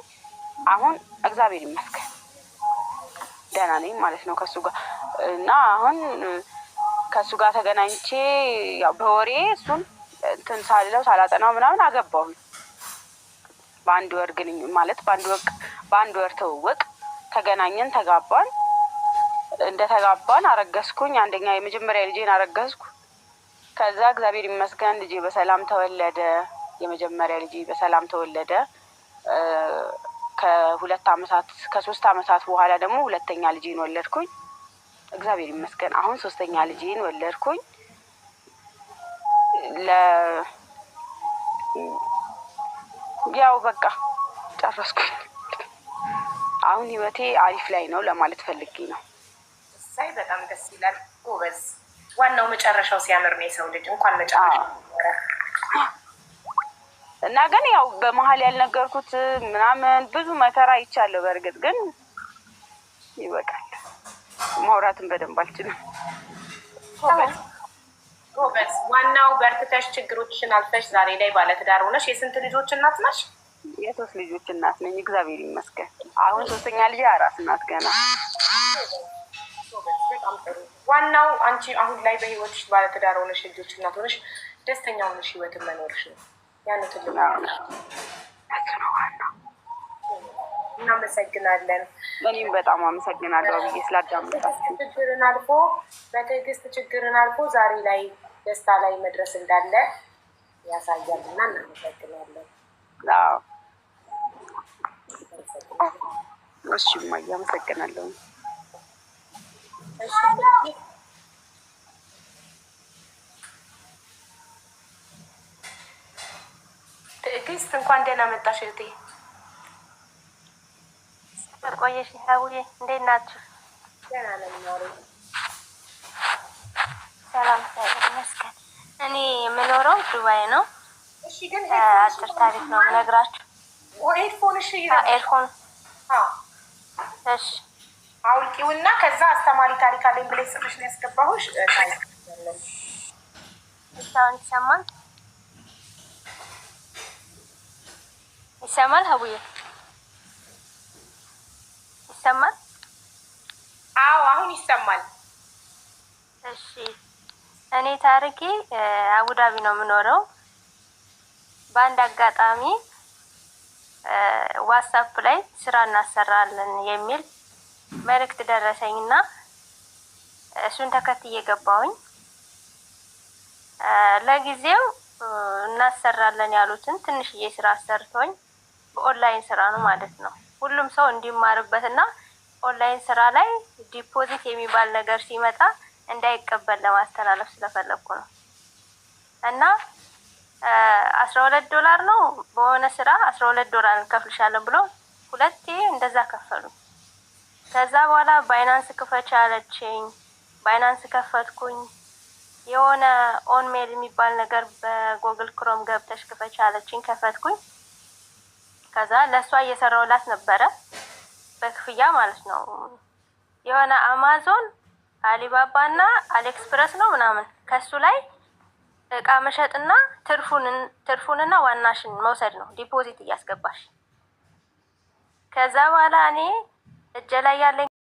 አሁን እግዚአብሔር ይመስገን ደህና ነኝ ማለት ነው ከሱ ጋር እና አሁን ከሱ ጋር ተገናኝቼ ያው በወሬ እሱን እንትን ሳልለው ሳላጠናው ምናምን አገባሁኝ። በአንድ ወር ግን ማለት በአንድ ወር ተወቅ ተገናኘን፣ ተጋባን። እንደተጋባን አረገዝኩኝ። አንደኛ የመጀመሪያ ልጄን አረገዝኩ። ከዛ እግዚአብሔር ይመስገን ልጄ በሰላም ተወለደ። የመጀመሪያ ልጄ በሰላም ተወለደ። ከ3 ዓመታት በኋላ ደግሞ ሁለተኛ ልጄን ወለድኩኝ። እግዚአብሔር ይመስገን አሁን 3ኛ ልጄን ወለድኩኝ። ያው በቃ ጨረስኩኝ። አሁን ህይወቴ አሪፍ ላይ ነው ለማለት ፈልጌ ነው። ሳይ በጣም ደስ ይላል። ጎበዝ። ዋናው መጨረሻው ሲያምር ነው የሰው ልጅ እንኳን መጨረሻው እና ግን ያው በመሀል ያልነገርኩት ምናምን ብዙ መከራ ይቻለሁ። በእርግጥ ግን ይበቃል። ማውራትን በደንብ አልችልም። ጎበዝ። ዋናው በርትተሽ ችግሮችሽን አልፈሽ ዛሬ ላይ ባለትዳር ሆነሽ የስንት ልጆች እናት ነሽ? የ3 ልጆች እናት ነኝ። እግዚአብሔር ይመስገን። አሁን 3ኛ ልጄ አራስ ናት ገና። በጣም ጥሩ። ዋናው አንቺ አሁን ላይ በህይወትሽ ባለትዳር ሆነሽ ልጆች እናት ሆነሽ ደስተኛ ሆነሽ ህይወትን መኖርሽ ነው። ያን ትልቅ ነው ዋናው። እናመሰግናለን። እኔም በጣም አመሰግናለሁ ብዬ ስላዳመጣችሁ። በትዕግስት ችግርን አልፎ ዛሬ ላይ ደስታ ላይ መድረስ እንዳለ ያሳያል እና እናመሰግናለን። እሺ እማዬ አመሰግናለሁ። ትዕግስት እንኳን ደህና መጣሽ እህቴ። ቆየሽ ሀቡዬ፣ እንዴት ናችሁ? ደህና ነኝ ማሪ። ሰላም ይመስገን። እኔ የምኖረው ዱባይ ነው። እሺ ግን አጭር ታሪክ ነው የምነግራችሁ። ኤርፎን ኤርፎን እሺ አውልቂውና ከዛ አስተማሪ ታሪክ አለኝ ብለሽ ጽፈሽ ነው ያስገባሁሽ። ታሪክ ይሰማል? ይሰማል ሀቡዬ? ይሰማል? አዎ አሁን ይሰማል። እሺ እኔ ታሪኬ አቡዳቢ ነው የምኖረው። በአንድ አጋጣሚ ዋትስአፕ ላይ ስራ እናሰራለን የሚል መልእክት ደረሰኝና እሱን ተከትዬ ገባሁኝ። ለጊዜው እናሰራለን ያሉትን ትንሽዬ ስራ አሰርቶኝ በኦንላይን ስራ ነው ማለት ነው። ሁሉም ሰው እንዲማርበትና ኦንላይን ስራ ላይ ዲፖዚት የሚባል ነገር ሲመጣ እንዳይቀበል ለማስተላለፍ ስለፈለኩ ነው። እና $12 ነው በሆነ ስራ $12 እንከፍልሻለን ብሎ 2 እንደዛ ከፈሉ። ከዛ በኋላ ባይናንስ ክፈች አለችኝ። ባይናንስ ከፈትኩኝ። የሆነ ኦንሜል የሚባል ነገር በጎግል ክሮም ገብተሽ ክፈች አለችኝ። ከፈትኩኝ። ከዛ ለሷ እየሰራውላት ነበረ በክፍያ ማለት ነው። የሆነ አማዞን፣ አሊባባ እና አሊኤክስፕረስ ነው ምናምን ከሱ ላይ እቃ መሸጥና ትርፉንና ዋናሽን መውሰድ ነው ዲፖዚት እያስገባሽ። ከዛ በኋላ እኔ እጄ ላይ ያለኝ